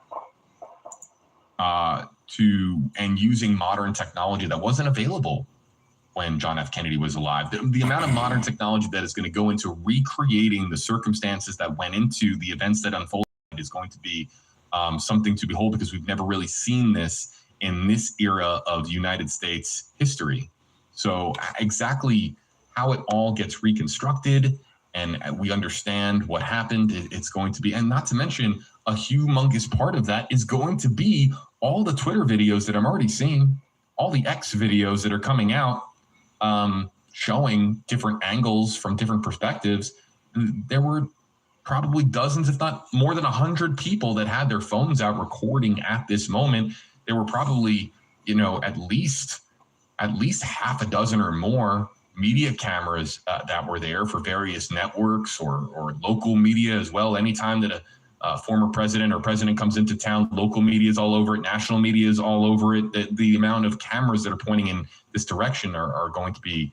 And using modern technology that wasn't available when John F. Kennedy was alive. The amount of modern technology that is going to go into recreating the circumstances that went into the events that unfolded is going to be something to behold, because we've never really seen this in this era of United States history. So exactly how it all gets reconstructed and we understand what happened, it's going to be, and not to mention a humongous part of that is going to be all the Twitter videos that I'm already seeing, all the X videos that are coming out, showing different angles from different perspectives, there were probably dozens, if not more than 100 people that had their phones out recording at this moment. There were probably, at least half a dozen or more media cameras that were there for various networks or local media as well. Anytime that a former president or president comes into town, local media is all over it, national media is all over it. The amount of cameras that are pointing in this direction are going to be,